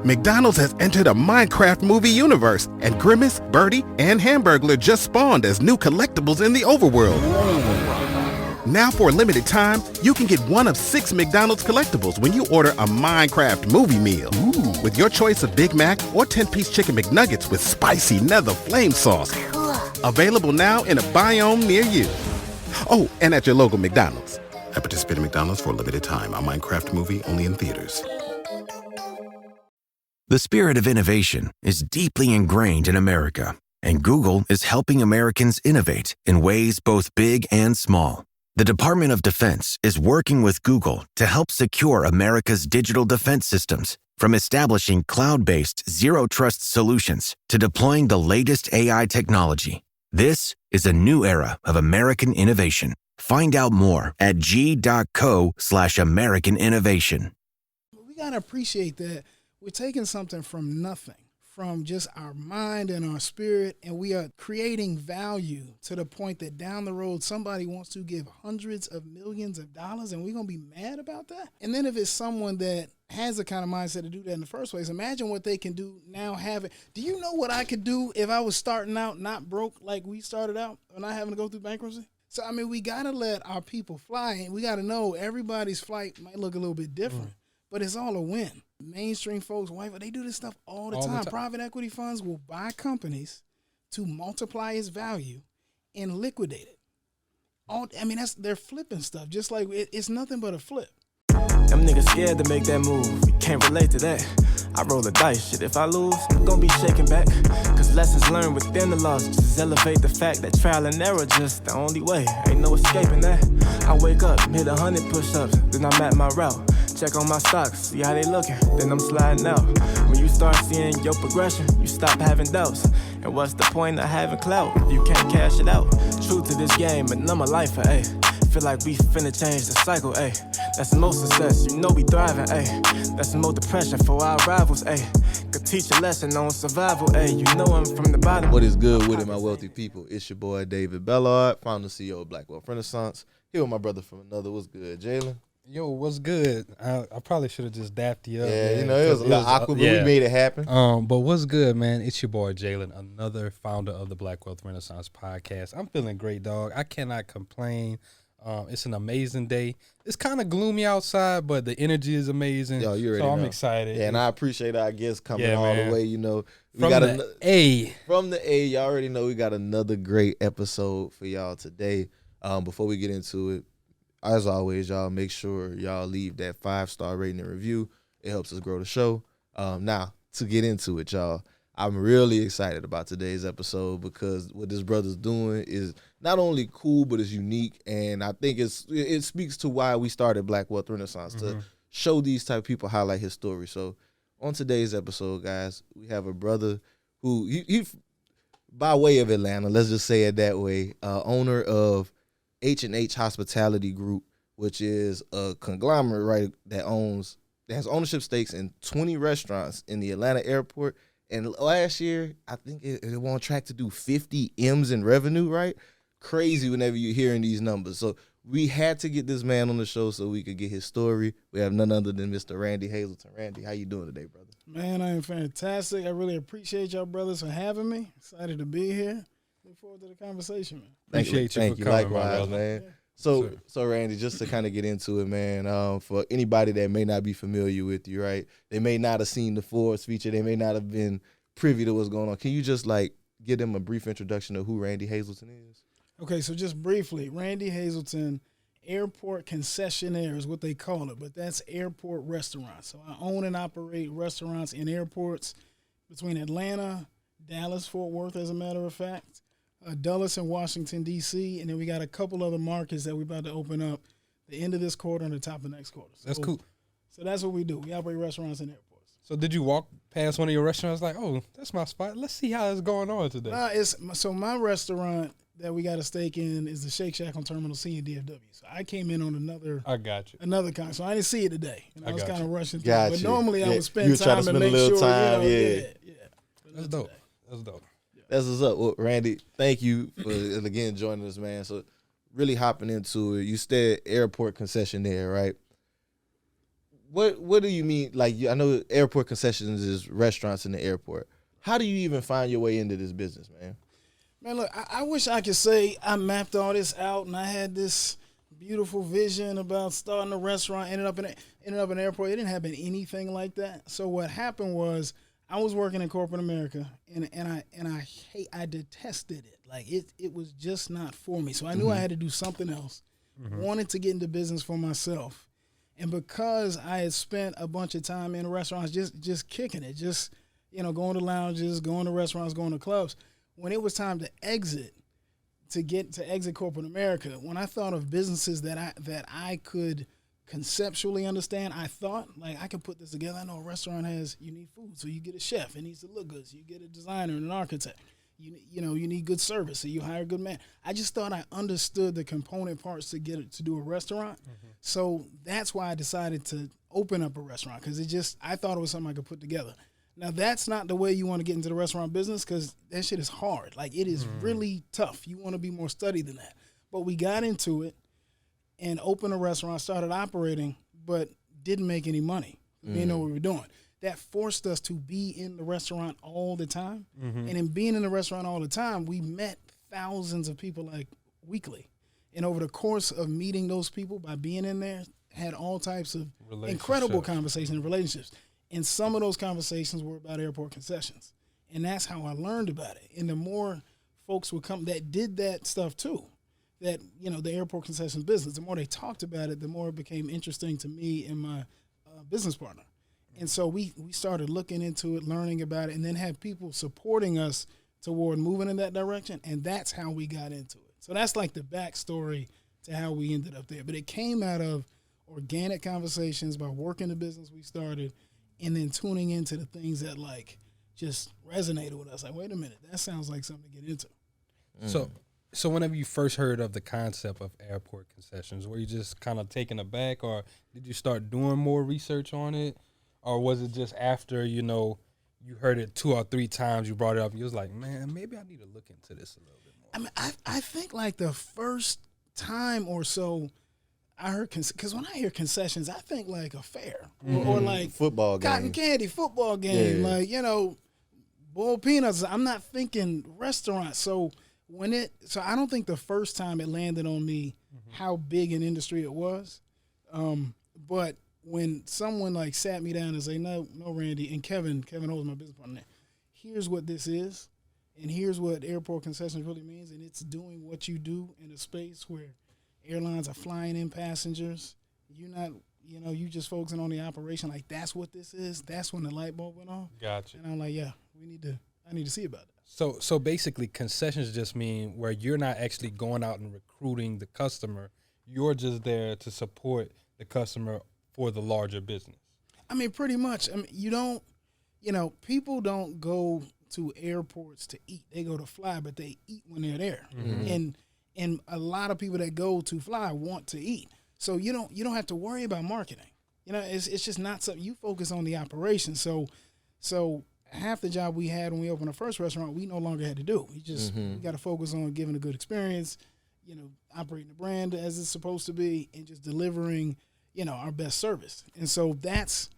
McDonald's has entered a Minecraft movie universe, and Grimace, Birdie, and Hamburglar just spawned as new collectibles in the overworld. Now for a limited time, you can get one of 6 McDonald's collectibles when you order a Minecraft movie meal. Ooh. With your choice of Big Mac or 10-piece chicken McNuggets with spicy nether flame sauce. Available now in a biome near you. Oh, and at your local McDonald's. At participating McDonald's for a limited time. A Minecraft movie only in theaters. The spirit of innovation is deeply ingrained in America, and Google is helping Americans innovate in ways both big and small. The Department of Defense is working with Google to help secure America's digital defense systems, from establishing cloud-based zero-trust solutions to deploying the latest AI technology. This is a new era of American innovation. Find out more at g.co/American innovation. We got to appreciate that we're taking something from nothing, from just our mind and our spirit, and we are creating value to the point that down the road somebody wants to give hundreds of millions of dollars, and we're going to be mad about that? And then if it's someone that has the kind of mindset to do that in the first place, imagine what they can do now having. Do you know what I could do if I was starting out not broke like we started out and not having to go through bankruptcy? So, I mean, we got to let our people fly, and we got to know everybody's flight might look a little bit different, but it's all a win. Mainstream folks, they do this stuff all the time. Private equity funds will buy companies to multiply its value and liquidate it. They're flipping stuff, just like it's nothing but a flip. Them niggas scared to make that move. We can't relate to that. I roll the dice, shit. If I lose, I'm gonna be shaking back. Cause lessons learned within the loss just elevate the fact that trial and error just the only way. Ain't no escaping that. I wake up, hit 100 push-ups, then I'm at my route. Check on my stocks, see how they looking, then I'm sliding out. When you start seeing your progression, you stop having doubts. And what's the point of having clout if you can't cash it out? True to this game, and I'm a lifer, ayy. Feel like we finna change the cycle, ayy. That's the most success, you know we thriving, ayy. That's the most depression for our rivals, ayy. Could teach a lesson on survival, ayy. You know I'm from the bottom. What is good with it, my wealthy people? It's your boy David Bellard, founder and CEO of Black Wealth Renaissance. Here with my brother from another. What's good, Jalen? Yo, what's good? I probably should have just dapped you up. Yeah, man, it was a little awkward, but we made it happen. But what's good, man? It's your boy Jalen, another founder of the Black Wealth Renaissance podcast. I'm feeling great, dog. I cannot complain. It's an amazing day. It's kind of gloomy outside, but the energy is amazing. Yo, you already so I'm know. excited. Yeah, and I appreciate our guests coming all the way. You know, we from got the A. From the A, y'all already know we got another great episode for y'all today. Before we get into it, as always, y'all make sure y'all leave that 5-star rating and review. It helps us grow the show. Now, to get into it, y'all, I'm really excited about today's episode because what this brother's doing is not only cool, but it's unique. And I think it speaks to why we started Black Wealth Renaissance, to show these type of people, highlight his story. So on today's episode, guys, we have a brother who, he by way of Atlanta, let's just say it that way, owner of H&H Hospitality Group, which is a conglomerate, right, that has ownership stakes in 20 restaurants in the Atlanta airport. And last year, I think it was on track to do 50 M's in revenue, right? Crazy whenever you're hearing these numbers. So we had to get this man on the show so we could get his story. We have none other than Mr. Randy Hazelton. Randy, how you doing today, brother? Man, I am fantastic. I really appreciate y'all brothers for having me. Excited to be here. Look forward to the conversation, man. Appreciate you for coming, likewise, man. Yeah. So Randy, just to kind of get into it, man, for anybody that may not be familiar with you, right? They may not have seen the Forbes feature. They may not have been privy to what's going on. Can you just give them a brief introduction of who Randy Hazelton is? Okay, so just briefly, Randy Hazelton, airport concessionaire is what they call it, but that's airport restaurants. So I own and operate restaurants in airports between Atlanta, Dallas, Fort Worth, as a matter of fact, Dulles and Washington, D.C., and then we got a couple other markets that we're about to open up the end of this quarter and the top of next quarter. So, that's cool. So that's what we do. We operate restaurants in airports. So did you walk past one of your restaurants like, oh, that's my spot. Let's see how it's going on today. So my restaurant that we got a stake in is the Shake Shack on Terminal C in DFW. So I came in on another kind. So I didn't see it today. And I was kind of rushing through. But normally I would spend time and make sure. That's dope. That's dope. That's what's up. Well, Randy, thank you for, again, joining us, man. So really hopping into it. You stay at airport concessionaire, right? What do you mean? Like, I know airport concessions is restaurants in the airport. How do you even find your way into this business, man? Man, look, I wish I could say I mapped all this out and I had this beautiful vision about starting a restaurant, ended up in an airport. It didn't happen anything like that. So what happened was I was working in corporate America, and I detested it. Like it was just not for me. So I knew I had to do something else. Wanted to get into business for myself. And because I had spent a bunch of time in restaurants just kicking it, just, going to lounges, going to restaurants, going to clubs, when it was time to exit corporate America, when I thought of businesses that I could conceptually understand, I thought, like, I could put this together. I know a restaurant you need food, so you get a chef. It needs to look good, so you get a designer and an architect. You need good service, so you hire a good man. I just thought I understood the component parts to do a restaurant. So that's why I decided to open up a restaurant, because I thought it was something I could put together. Now, that's not the way you want to get into the restaurant business, because that shit is hard. Like, it is really tough. You want to be more studied than that. But we got into it and opened a restaurant, started operating, but didn't make any money. We didn't know what we were doing. That forced us to be in the restaurant all the time. And in being in the restaurant all the time, we met thousands of people, like, weekly. And over the course of meeting those people, by being in there, had all types of incredible conversations and relationships. And some of those conversations were about airport concessions. And that's how I learned about it. And the more folks would come that did that stuff too, that, the airport concession business, the more they talked about it, the more it became interesting to me and my business partner. And so we started looking into it, learning about it, and then had people supporting us toward moving in that direction. And that's how we got into it. So that's like the backstory to how we ended up there. But it came out of organic conversations by working the business we started, and then tuning into the things that, like, just resonated with us. Like, wait a minute, that sounds like something to get into. So whenever you first heard of the concept of airport concessions, were you just kind of taken aback, or did you start doing more research on it? Or was it just after, you heard it 2 or 3 times, you brought it up, and you was like, man, maybe I need to look into this a little bit more? I mean, I think, like, the first time or so I heard, because when I hear concessions, I think like a fair or like football game, cotton candy football game, like, boiled peanuts. I'm not thinking restaurant. So I don't think the first time it landed on me how big an industry it was. But when someone, like, sat me down and say, no, Randy, and Kevin holds my business partner, here's what this is, and here's what airport concessions really means, and it's doing what you do in a space where airlines are flying in passengers. You're not, you just focusing on the operation. Like, that's what this is. That's when the light bulb went off. Gotcha. And I'm like, yeah, I need to see about that. So basically, concessions just mean where you're not actually going out and recruiting the customer. You're just there to support the customer for the larger business. I mean, pretty much. I mean, people don't go to airports to eat. They go to fly, but they eat when they're there. And a lot of people that go to fly want to eat. So you don't have to worry about marketing. It's just not something you focus on, the operation. So half the job we had when we opened our first restaurant, we no longer had to do. We got to focus on giving a good experience, operating the brand as it's supposed to be, and just delivering, our best service. And so that's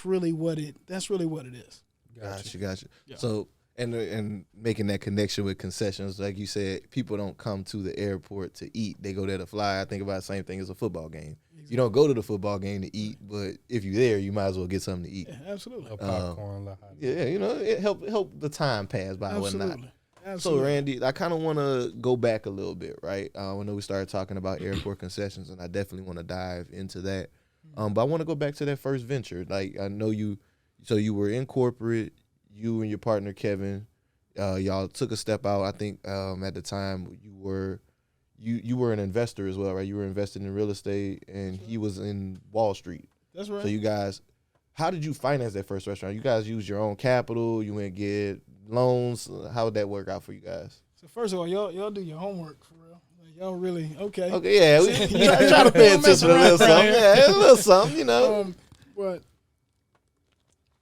really what it is. Gotcha. Yeah. So and making that connection with concessions, like you said, people don't come to the airport to eat. They go there to fly. I think about the same thing as a football game. Exactly. You don't go to the football game to eat, but if you're there, you might as well get something to eat. Yeah, absolutely. Popcorn, it help the time pass by. Absolutely. So, Randy, I kind of want to go back a little bit, right? I know we started talking about airport concessions, and I definitely want to dive into that. But I want to go back to that first venture. Like, I know you were in corporate. You and your partner, Kevin, y'all took a step out. I think at the time you were an investor as well, right? You were invested in real estate, and he was in Wall Street. That's right. So you guys, how did you finance that first restaurant? You guys used your own capital? You went get loans? How would that work out for you guys? So first of all, y'all do your homework for real. Like, y'all really okay? Okay, yeah. We try to pay attention to a little something. Yeah, a little something, But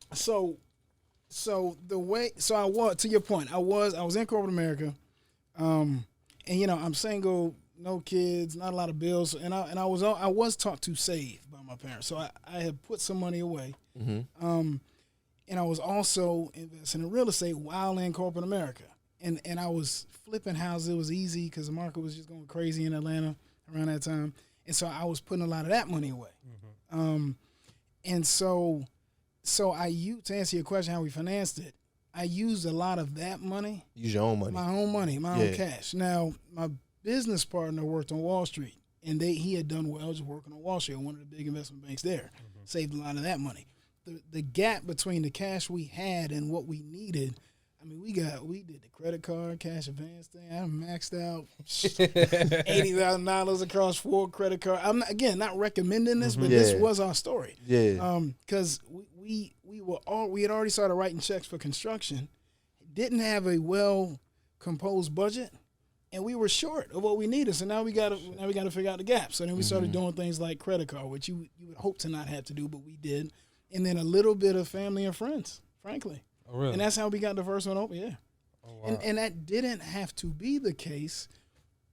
I was, to your point, I was in corporate America, and I'm single, no kids, not a lot of bills, and I was taught to save by my parents. So I had put some money away, and I was also investing in real estate while in corporate America, and I was flipping houses. It was easy because the market was just going crazy in Atlanta around that time, and so I was putting a lot of that money away, and so to answer your question, how we financed it. I used a lot of that money. Use your own money. My own money, my own cash. Now, my business partner worked on Wall Street, and he had done well just working on Wall Street, one of the big investment banks there. Saved a lot of that money. The gap between the cash we had and what we needed, I mean, we did the credit card, cash advance thing. I maxed out $80,000 across 4 credit cards. I'm not recommending this, but this was our story. Yeah. Because we had already started writing checks for construction, didn't have a well composed budget, and we were short of what we needed. So now we got to figure out the gap. So then we started doing things like credit card, which you would hope to not have to do, but we did, and then a little bit of family and friends, frankly. Oh, really? And that's how we got the first one open. Yeah. Oh, wow. And that didn't have to be the case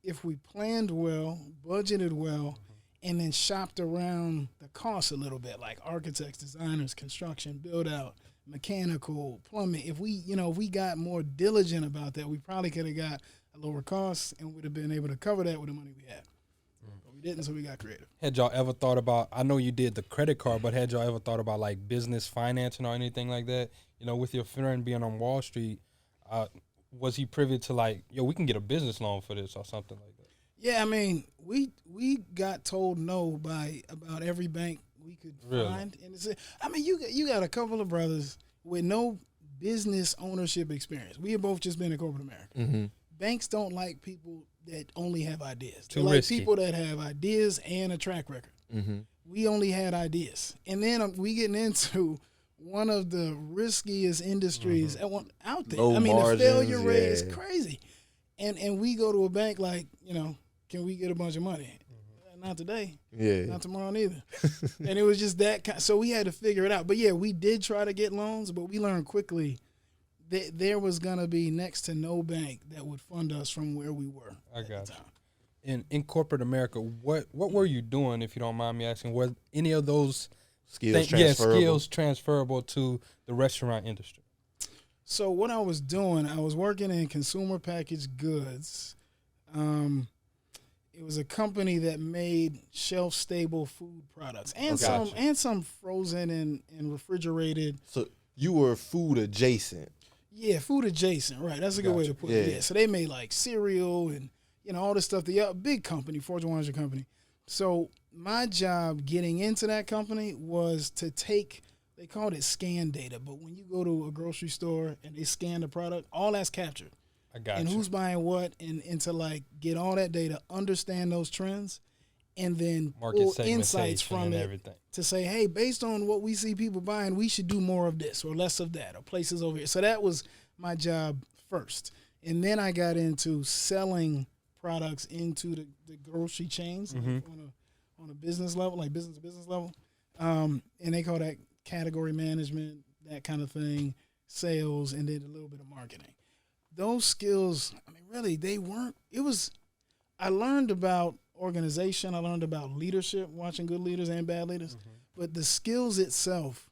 if we planned well, budgeted well, and then shopped around the costs a little bit, like architects, designers, construction, build out, mechanical, plumbing. If we got more diligent about that, we probably could have got a lower cost and would have been able to cover that with the money we had. But we didn't, so we got creative. Had y'all ever thought about, I know you did the credit card, but had y'all ever thought about like business financing or anything like that? You know, with your friend being on Wall Street, was he privy to like, yo, we can get a business loan for this or something like that? Yeah, I mean, we got told no by about every bank we could find. And you got a couple of brothers with no business ownership experience. We have both just been in corporate America. Banks don't like people that only have ideas. They like people that have ideas and a track record. We only had ideas. And then we getting into one of the riskiest industries out there. Low margins, the failure rate is crazy. And we go to a bank like, can we get a bunch of money? Not today. Yeah. Not tomorrow neither. And it was just that so we had to figure it out. But yeah, we did try to get loans, but we learned quickly that there was going to be next to no bank that would fund us from where we were. I got you. In corporate America, what were you doing, if you don't mind me asking? Were any of those skills transferable to the restaurant industry? So what I was doing, I was working in consumer packaged goods. It was a company that made shelf-stable food products and some frozen and refrigerated. So you were food adjacent. Yeah, food adjacent, right. That's a good way to put it. Yeah, so they made like cereal and, all this stuff. The big company, Fortune 100 company. So my job getting into that company was to take, they called it scan data, but when you go to a grocery store and they scan the product, all that's captured. I got and you. Who's buying what, and to like get all that data, understand those trends, and then pull insights from it everything. To say, hey, based on what we see people buying, we should do more of this or less of that or places over here. So that was my job first. And then I got into selling products into the grocery chains on a business level, like business to business level. And they call that category management, that kind of thing, sales, and then a little bit of marketing. Those skills, really, I learned about organization. I learned about leadership, watching good leaders and bad leaders. But the skills itself,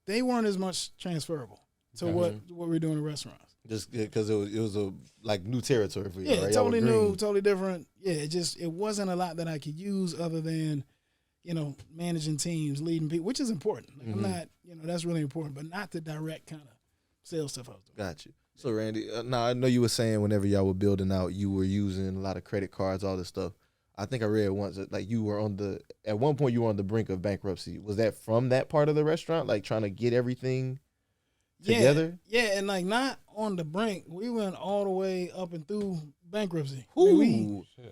they weren't as much transferable to what we're doing in restaurants. Just because it was a like new territory for you, yeah, right? Totally new, totally different. Yeah, it wasn't a lot that I could use other than, managing teams, leading people, which is important. Like, I'm not, that's really important, but not the direct kind of sales stuff I was doing. Got you. So, Randy, now I know you were saying whenever y'all were building out, you were using a lot of credit cards, all this stuff. I think I read once that, like, you were at one point you were on the brink of bankruptcy. Was that from that part of the restaurant, like trying to get everything together? Yeah, and like not on the brink. We went all the way up and through bankruptcy.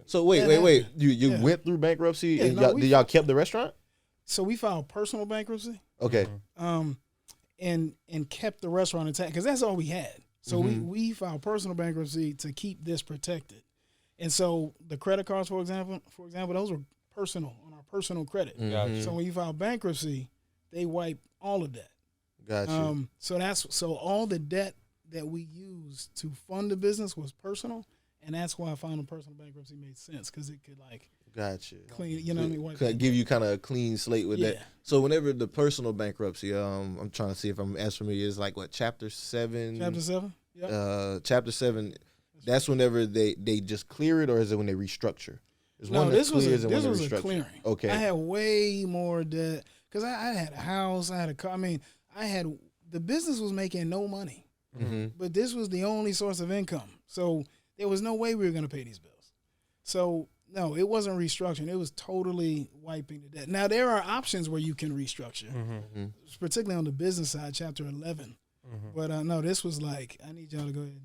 So wait. You went through bankruptcy and did y'all kept the restaurant? So we filed personal bankruptcy. Okay. And kept the restaurant intact because that's all we had. So we filed personal bankruptcy to keep this protected. And so the credit cards, for example, those were personal on our personal credit. So when you file bankruptcy, they wipe all of that. Gotcha. So all the debt that we used to fund the business was personal, And that's why I found a personal bankruptcy made sense, because it could like Gotcha. clean, you know what I mean? Wipe Could that give you kind of a clean slate with that. Yeah. So whenever the personal bankruptcy, I'm trying to see if I'm as familiar, is like what, Chapter 7? Chapter 7? Yeah. Chapter 7, that's whenever they just clear it, or is it when they restructure? There's No, one that this was clears a, and this one was that a restructures. clearing. Okay. I had way more debt because I had a house, I had a car. I mean, the business was making no money, but this was the only source of income. So there was no way we were going to pay these bills. So no, it wasn't restructuring. It was totally wiping the debt. Now there are options where you can restructure, particularly on the business side, Chapter 11. But no, this was like, I need y'all to go ahead and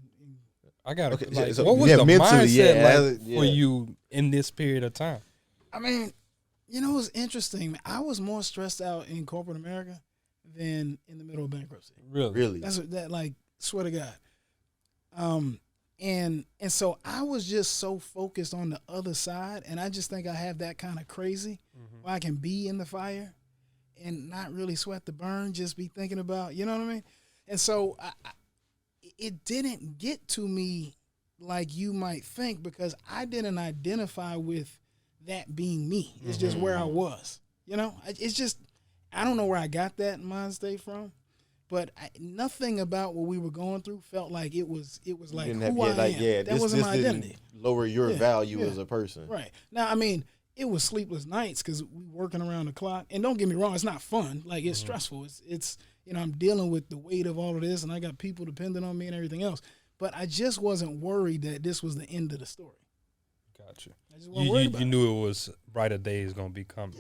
I got Okay, like, so what was yeah, the mentally, mindset yeah, for you in this period of time? I mean, you know, it's interesting. I was more stressed out in corporate America than in the middle of bankruptcy. Really? That's what that, like, swear to God. And so I was just so focused on the other side, and I just think I have that kind of crazy where I can be in the fire and not really sweat the burn, just be thinking about, you know what I mean? And so it didn't get to me like you might think, because I didn't identify with that being me. It's just where I was, you know? It's just, I don't know where I got that mind state from, but nothing about what we were going through felt like it was like who I am. That wasn't my identity. Lower your value as a person. Right. Now, I mean, it was sleepless nights because we working around the clock. And don't get me wrong, it's not fun. Like, it's stressful. It's you know, I'm dealing with the weight of all of this, and I got people depending on me and everything else. But I just wasn't worried that this was the end of the story. Gotcha. I just wasn't worried about you knew it was brighter days gonna be coming.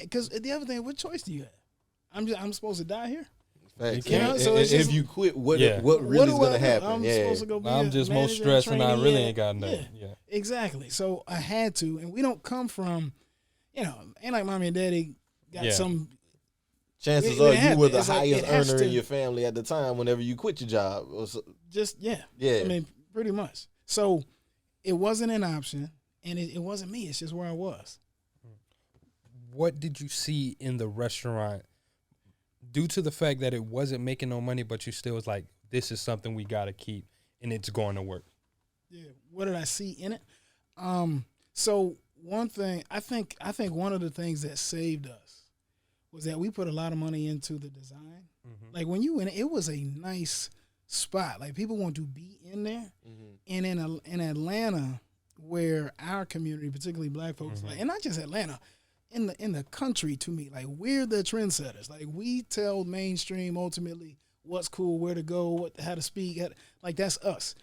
because the other thing, what choice do you have? I'm supposed to die here? Facts. You know, so it's if just, you quit, what what really is do going I to do? happen? I'm supposed to go be I'm just a more manager, stressed, and I trainee, really ain't got nothing. Yeah, exactly. So I had to, and we don't come from, you know, ain't like mommy and daddy got some. Chances we are had you were that. the It's like, highest it has earner to- in your family at the time whenever you quit your job. Just Yeah. I mean, pretty much. So it wasn't an option, and it wasn't me. It's just where I was. What did you see in the restaurant due to the fact that it wasn't making no money, but you still was like, this is something we got to keep, and it's going to work? Yeah. What did I see in it? So one thing, I think one of the things that saved us was that we put a lot of money into the design. Like, when you went, it was a nice spot. Like, people want to be in there. And in Atlanta, where our community, particularly black folks, like, and not just Atlanta, in the country, to me, like, we're the trendsetters. Like, we tell mainstream ultimately what's cool, where to go, how to speak. Like, that's us.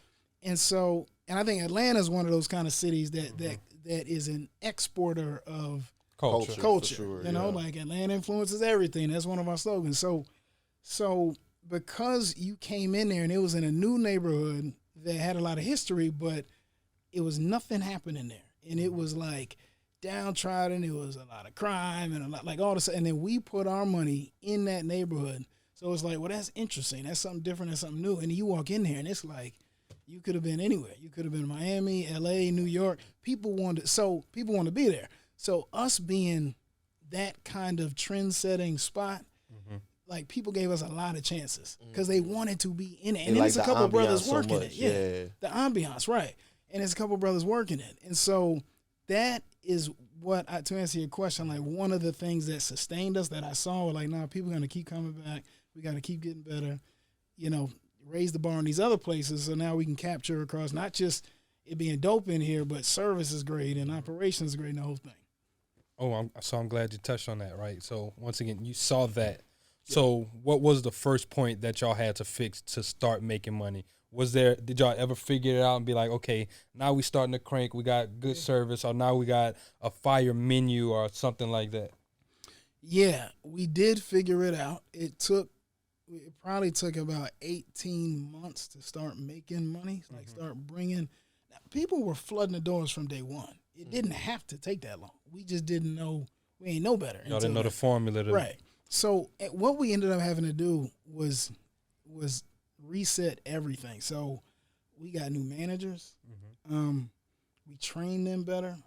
And so, and I think Atlanta is one of those kind of cities that is an exporter of Culture. for sure, you know, like, Atlanta influences everything. That's one of our slogans. So because you came in there and it was in a new neighborhood that had a lot of history, but it was nothing happening there, and it was like downtrodden. It was a lot of crime and a lot, like, all this. And then we put our money in that neighborhood. So it's like, well, that's interesting. That's something different. That's something new. And you walk in there, and it's like, you could have been anywhere. You could have been Miami, LA, New York. People want to be there. So us being that kind of trend-setting spot, like, people gave us a lot of chances because they wanted to be in it. And then like there's a the couple ambiance brothers so working much, it. The ambiance, right. And there's a couple brothers working it. And so that is what, to answer your question, like, one of the things that sustained us that I saw, were like, nah, people are going to keep coming back. We got to keep getting better, you know, raise the bar in these other places. So now we can capture across not just it being dope in here, but service is great and operations is great and the whole thing. Oh, I'm glad you touched on that, right? So once again, you saw that. So what was the first point that y'all had to fix to start making money? Did y'all ever figure it out and be like, okay, now we starting to crank, we got good service, or now we got a fire menu or something like that? Yeah, we did figure it out. It probably took about 18 months to start making money, like start bringing. People were flooding the doors from day one. It didn't have to take that long. We just didn't know. We ain't know better. Y'all didn't know the formula. Right. So what we ended up having to do was reset everything. So we got new managers. We trained them better.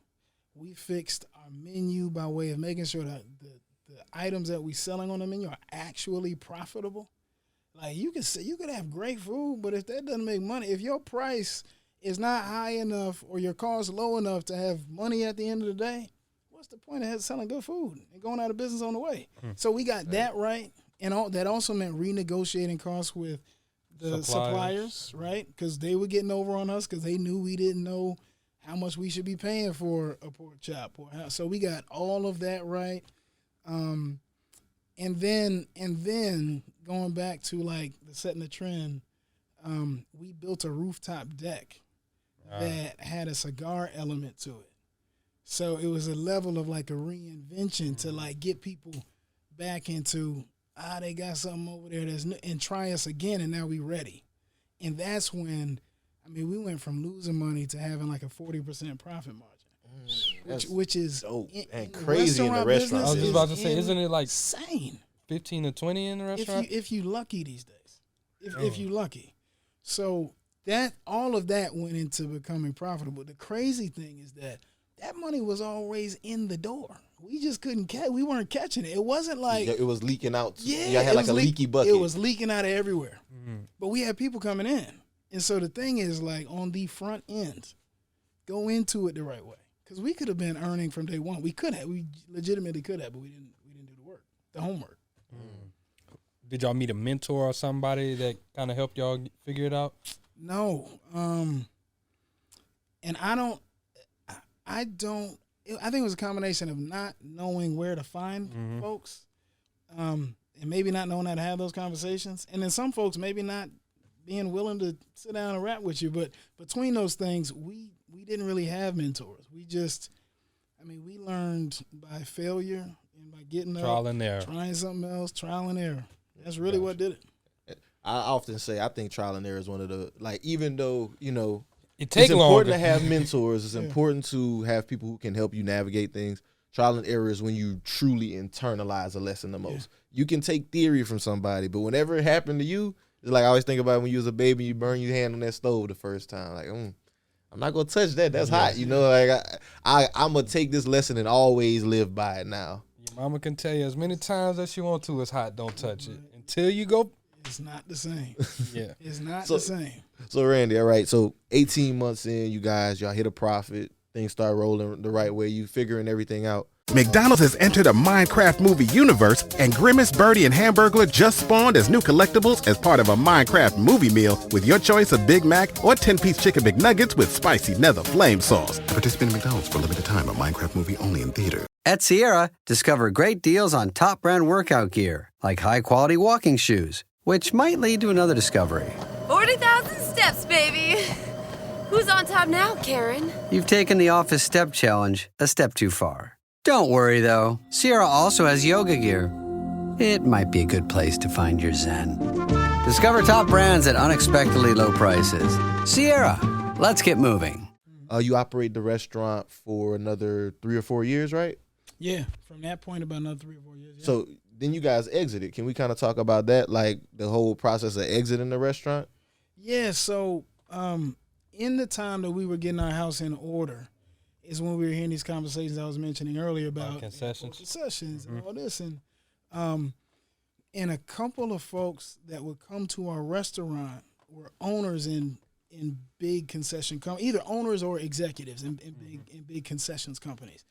We fixed our menu by way of making sure that the items that we selling on the menu are actually profitable. Like, you could have great food, but if that doesn't make money, if your price is not high enough or your cost low enough to have money at the end of the day, what's the point of selling good food and going out of business on the way? So we got that right, and that also meant renegotiating costs with the suppliers, right? Because they were getting over on us because they knew we didn't know how much we should be paying for a pork chop. So we got all of that right. And then going back to like setting the trend, we built a rooftop deck that had a cigar element to it. So it was a level of like a reinvention to like get people back into, they got something over there that's new, and try us again, and now we ready. And that's when, we went from losing money to having like a 40% profit margin, which is dope and crazy in the restaurant. I was just about to say, isn't it like insane? 15 to 20 in the restaurant? If you lucky these days, if you lucky. So that all of that went into becoming profitable. The crazy thing is that money was always in the door. We just couldn't catch. We weren't catching it. It wasn't like it was leaking out. Yeah, y'all had like a leaky bucket. It was leaking out of everywhere. Mm-hmm. But we had people coming in, and so the thing is, like on the front end, go into it the right way, because we could have been earning from day one. We legitimately could have, but we didn't do the work, the homework. Did y'all meet a mentor or somebody that kind of helped y'all figure it out? No, and I think it was a combination of not knowing where to find folks, and maybe not knowing how to have those conversations, and then some folks maybe not being willing to sit down and rap with you. But between those things, we didn't really have mentors. We just, we learned by failure and by getting trial and error, trying something else, trial and error. That's really what did it. I often say I think trial and error is one of the, like, even though, it's important to have mentors. It's important to have people who can help you navigate things. Trial and error is when you truly internalize a lesson the most. You can take theory from somebody, but whenever it happened to you, it's like I always think about when you was a baby, you burn your hand on that stove the first time. Like, I'm not gonna touch that. That's hot. Like I'm gonna take this lesson and always live by it now. Your mama can tell you as many times as she wants to, it's hot, don't touch it. Until you go. It's not the same. Yeah. It's not the same. So Randy, all right, so 18 months in, y'all hit a profit, things start rolling the right way, you figuring everything out. McDonald's has entered a Minecraft movie universe, and Grimace, Birdie, and Hamburglar just spawned as new collectibles as part of a Minecraft movie meal with your choice of Big Mac or 10-piece chicken McNuggets with spicy nether flame sauce. Participate in McDonald's for a limited time. A Minecraft movie only in theater. At Sierra, discover great deals on top brand workout gear, like high-quality walking shoes, which might lead to another discovery. 40,000 steps, baby. Who's on top now, Karen? You've taken the office step challenge a step too far. Don't worry, though. Sierra also has yoga gear. It might be a good place to find your zen. Discover top brands at unexpectedly low prices. Sierra, let's get moving. You operate the restaurant for another 3 or 4 years, right? Yeah, from that point, about another 3 or 4 years. Yeah. So then you guys exited. Can we kind of talk about that, like the whole process of exiting the restaurant? Yeah, so in the time that we were getting our house in order is when we were hearing these conversations I was mentioning earlier about concessions and all this. And a couple of folks that would come to our restaurant were owners in big concession companies, either owners or executives in big concessions companies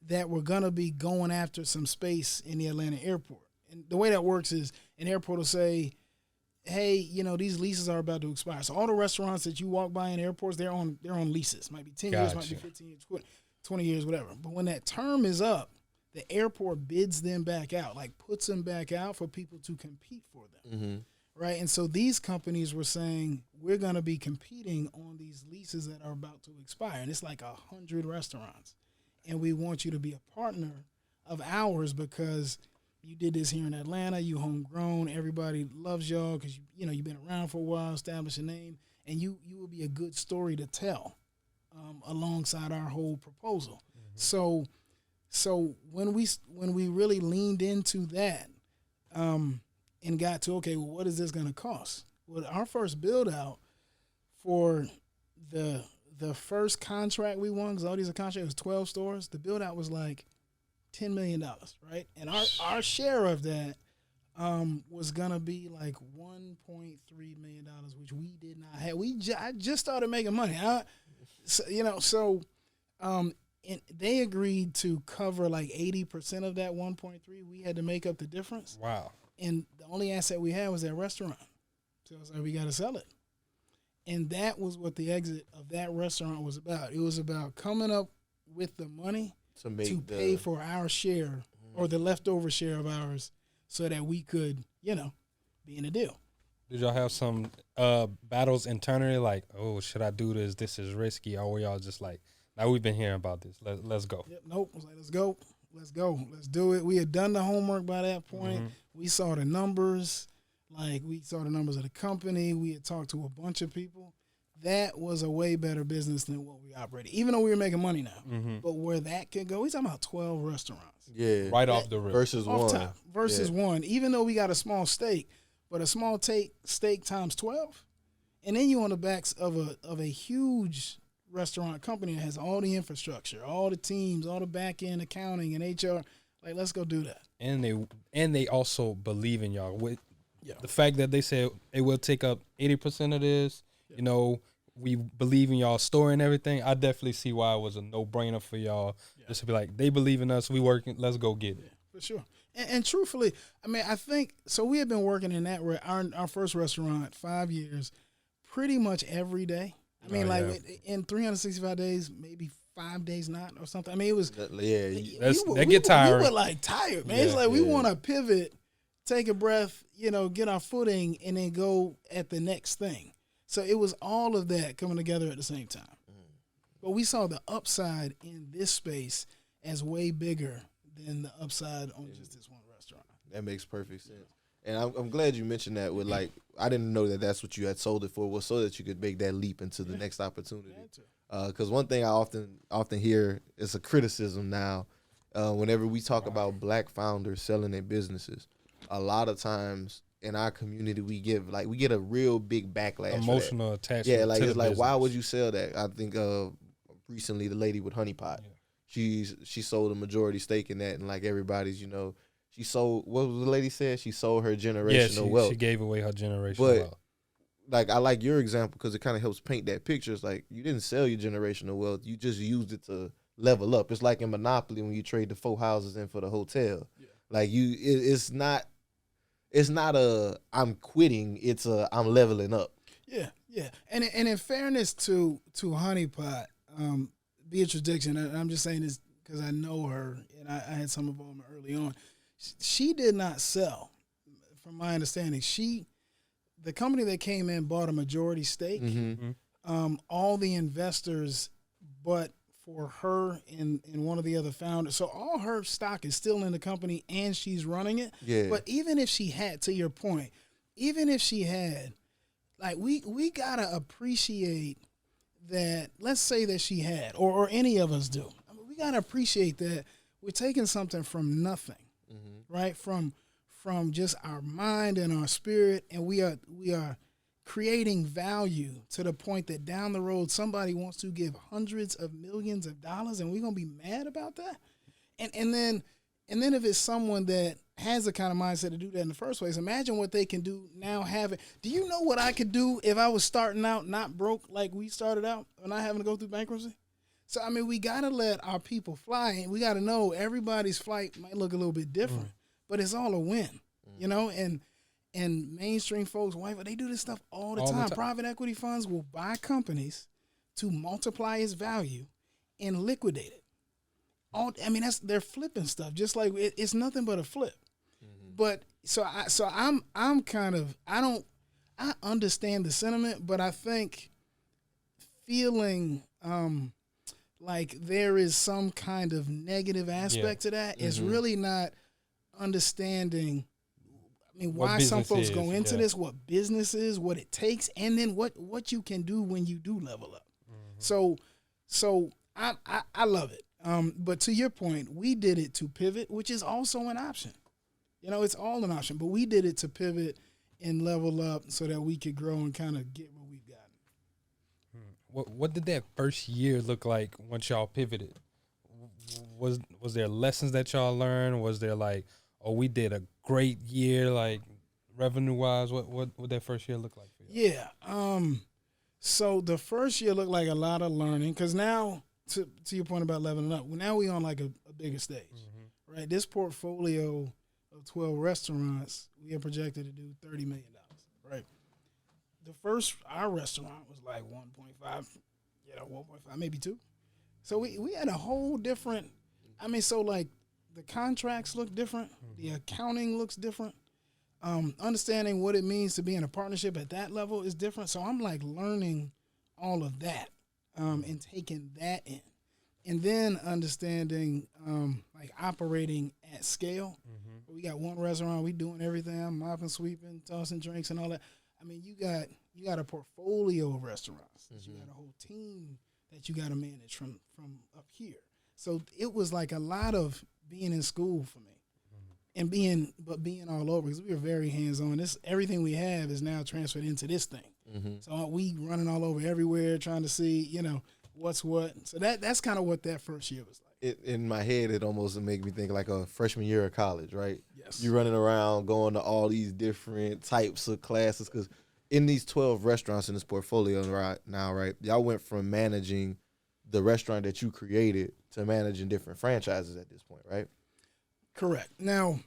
that were going to be going after some space in the Atlanta airport. And the way that works is an airport will say, hey, these leases are about to expire. So all the restaurants that you walk by in airports, they're on leases. Might be 10 years, might be 15 years, 20 years, whatever. But when that term is up, the airport bids them back out, like puts them back out for people to compete for them. Mm-hmm. Right? And so these companies were saying, we're going to be competing on these leases that are about to expire. And it's like 100 restaurants. And we want you to be a partner of ours because you did this here in Atlanta. You homegrown. Everybody loves y'all because you've been around for a while, established a name, and you will be a good story to tell alongside our whole proposal. Mm-hmm. So when we really leaned into that and got to, okay, well, what is this going to cost? Well, our first build out for the first contract we won, because all these are contracts, it was 12 stores. The build out was like $10 million, right? And our share of that was gonna be like $1.3 million, which we did not have. I just started making money. And they agreed to cover like 80% of that 1.3. We had to make up the difference. Wow. And the only asset we had was that restaurant. So I was like, we got to sell it. And that was what the exit of that restaurant was about. It was about coming up with the money to pay for our share or the leftover share of ours so that we could, be in a deal. Did y'all have some battles internally like, oh, should I do this? This is risky. Or were y'all just like, now we've been hearing about this. Let's go. Yep, nope. I was like, let's go. Let's do it. We had done the homework by that point. Mm-hmm. We saw the numbers. Like, we saw the numbers of the company. We had talked to a bunch of people. That was a way better business than what we operated, even though we were making money now. Mm-hmm. But where that could go, we're talking about 12 restaurants. Yeah. Right off the rip. Versus Off one. top. Versus one. Even though we got a small stake, but a small stake times 12. And then you on the backs of a huge restaurant company that has all the infrastructure, all the teams, all the back end accounting and HR. Like, let's go do that. And they also believe in y'all. With the fact that they said it will take up 80% of this, we believe in y'all store and everything. I definitely see why it was a no-brainer for y'all. Just to be like, they believe in us, we working, let's go get it. Yeah, for sure. And truthfully, I mean, I think, so we have been working in that, our first restaurant, 5 years, pretty much every day. I mean, in 365 days, maybe 5 days not or something. I mean, it was. That get tired. We were like tired, man. It's like we want to pivot, take a breath, get our footing, and then go at the next thing. So it was all of that coming together at the same time. But we saw the upside in this space as way bigger than the upside on just this one restaurant. That makes perfect sense. And I'm glad you mentioned that with I didn't know that that's what you had sold it for, was so that you could make that leap into the next opportunity. Because one thing I often hear is a criticism now whenever we talk about black founders selling their businesses. A lot of times in our community we get a real big backlash. Emotional attachment. Yeah, like to it's the like, business. why would you sell that? I think recently the lady with Honey Pot, she sold a majority stake in that, and like everybody's, she sold, what was the lady said? She sold her generational wealth. She gave away her generational wealth. Like, I like your example because it kind of helps paint that picture. It's like you didn't sell your generational wealth. You just used it to level up. It's like in Monopoly when you trade the 4 houses in for the hotel. Yeah. Like it's not a I'm quitting. It's a I'm leveling up. Yeah, yeah. And in fairness to Honey Pot, Beatrice Dixon, and I'm just saying this because I know her and I had some involvement early on. She did not sell, from my understanding. The company that came in bought a majority stake. Mm-hmm. All the investors, but for her and one of the other founders. So all her stock is still in the company and she's running it. Yeah. But even if she had, to your point, even if she had, like we gotta appreciate that. Let's say that she had, or any of us do. I mean, we gotta appreciate that we're taking something from nothing, right? From just our mind and our spirit, and we are creating value to the point that down the road somebody wants to give hundreds of millions of dollars, and we're gonna be mad about that. And then if it's someone that has the kind of mindset to do that in the first place, imagine what they can do now. Do you know what I could do if I was starting out not broke like we started out and not having to go through bankruptcy? So I mean, we gotta let our people fly, and we gotta know everybody's flight might look a little bit different, but it's all a win, And mainstream folks, they do this stuff all the time. Private equity funds will buy companies to multiply its value and liquidate it. They're flipping stuff, just like it's nothing but a flip. But I understand the sentiment, but I think feeling like there is some kind of negative aspect to that is really not understanding. I mean, why some folks go into this, what business is, what it takes, and then what you can do when you do level up. So I love it. But to your point, we did it to pivot, which is also an option. It's all an option, but we did it to pivot and level up so that we could grow and kind of get what we've gotten. What did that first year look like once y'all pivoted? Was there lessons that y'all learned? Was there like, we did a great year, like revenue wise? What would that first year look like for you? Yeah. So the first year looked like a lot of learning because now, to your point about leveling up, now we on like a bigger stage, right? This portfolio of 12 restaurants, we are projected to do $30 million, right? Our restaurant was like 1.5, 1.5, maybe 2. So we had a whole different, so like the contracts look different, the accounting looks different. Understanding what it means to be in a partnership at that level is different. So I'm like learning all of that and taking that in. And then understanding like operating at scale. We got one restaurant, we doing everything. I'm mopping, sweeping, tossing drinks and all that. You got a portfolio of restaurants. You got a whole team that you got to manage from up here. So it was like a lot of being in school for me. And being all over because we were very hands-on. Everything we have is now transferred into this thing. So we running all over everywhere trying to see, what's what. So that's kind of what that first year was like. In my head, it almost make me think like a freshman year of college, right? Yes. You running around going to all these different types of classes because in these 12 restaurants in this portfolio right now, right, y'all went from managing the restaurant that you created to managing different franchises at this point, right? Correct. Now,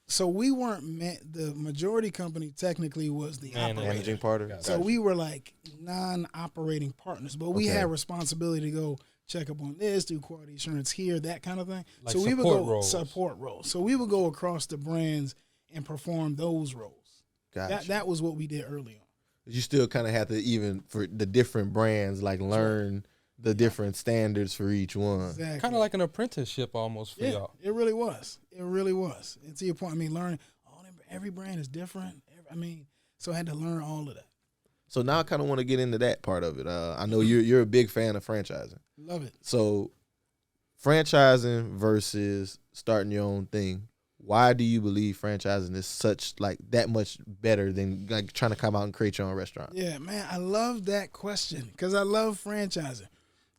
so we weren't the majority company technically was the managing partner. So we were like non-operating partners, but we had responsibility to go check up on this, do quality assurance here, that kind of thing. Like so we would go support roles. roles. So we would go across the brands and perform those roles. Gotcha. That was what we did early on. You still kind of have to even for the different brands like learn the different standards for each one. Exactly. Kind of like an apprenticeship almost for y'all. It really was. It really was. And to your point, learning, every brand is different. So I had to learn all of that. So now I kind of want to get into that part of it. I know you're a big fan of franchising. Love it. So franchising versus starting your own thing. Why do you believe franchising is such like that much better than like trying to come out and create your own restaurant? Yeah, man, I love that question because I love franchising.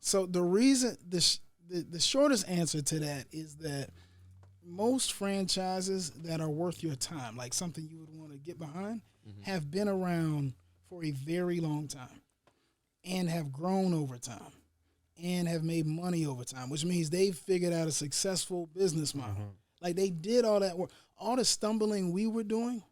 So the reason, the shortest answer to that is that most franchises that are worth your time, like something you would want to get behind, have been around for a very long time and have grown over time and have made money over time, which means they've figured out a successful business model. Like they did all that work. All the stumbling we were doing,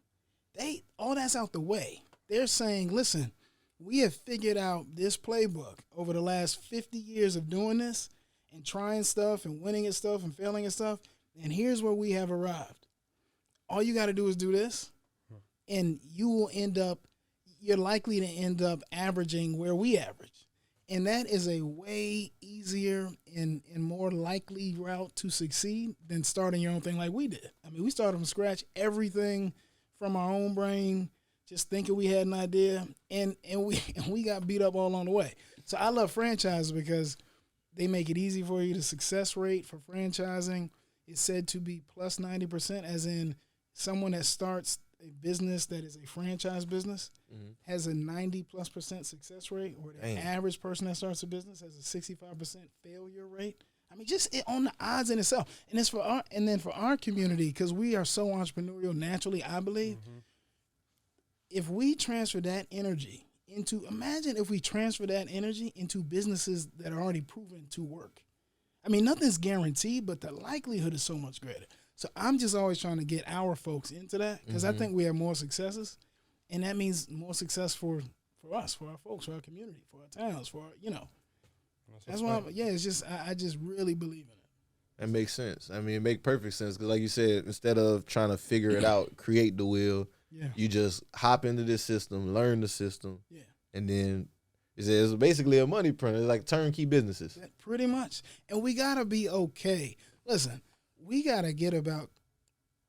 all that's out the way. They're saying, listen, we have figured out this playbook over the last 50 years of doing this and trying stuff and winning at stuff and failing at stuff. And here's where we have arrived. All you got to do is do this, and you're likely to end up averaging where we average. And that is a way easier and more likely route to succeed than starting your own thing like we did. We started from scratch, everything from our own brain, just thinking we had an idea, and we got beat up all along the way. So I love franchises because they make it easy for you. The success rate for franchising is said to be plus 90%, as in someone that starts a business that is a franchise business has a 90+% success rate, or the average person that starts a business has a 65% failure rate. Just on the odds in itself. And it's for our community, because we are so entrepreneurial naturally, I believe. If we transfer that energy imagine if we transfer that energy into businesses that are already proven to work. Nothing's guaranteed, but the likelihood is so much greater. So I'm just always trying to get our folks into that, because I think we have more successes, and that means more success for us, for our folks, for our community, for our towns, for our, That's why it's just I just really believe in it. That makes sense. It makes perfect sense because, like you said, instead of trying to figure it out, create the wheel, you just hop into this system, learn the system, and then it's basically a money printer. It's like turnkey businesses. Pretty much. And we got to be okay. Listen, we got to get about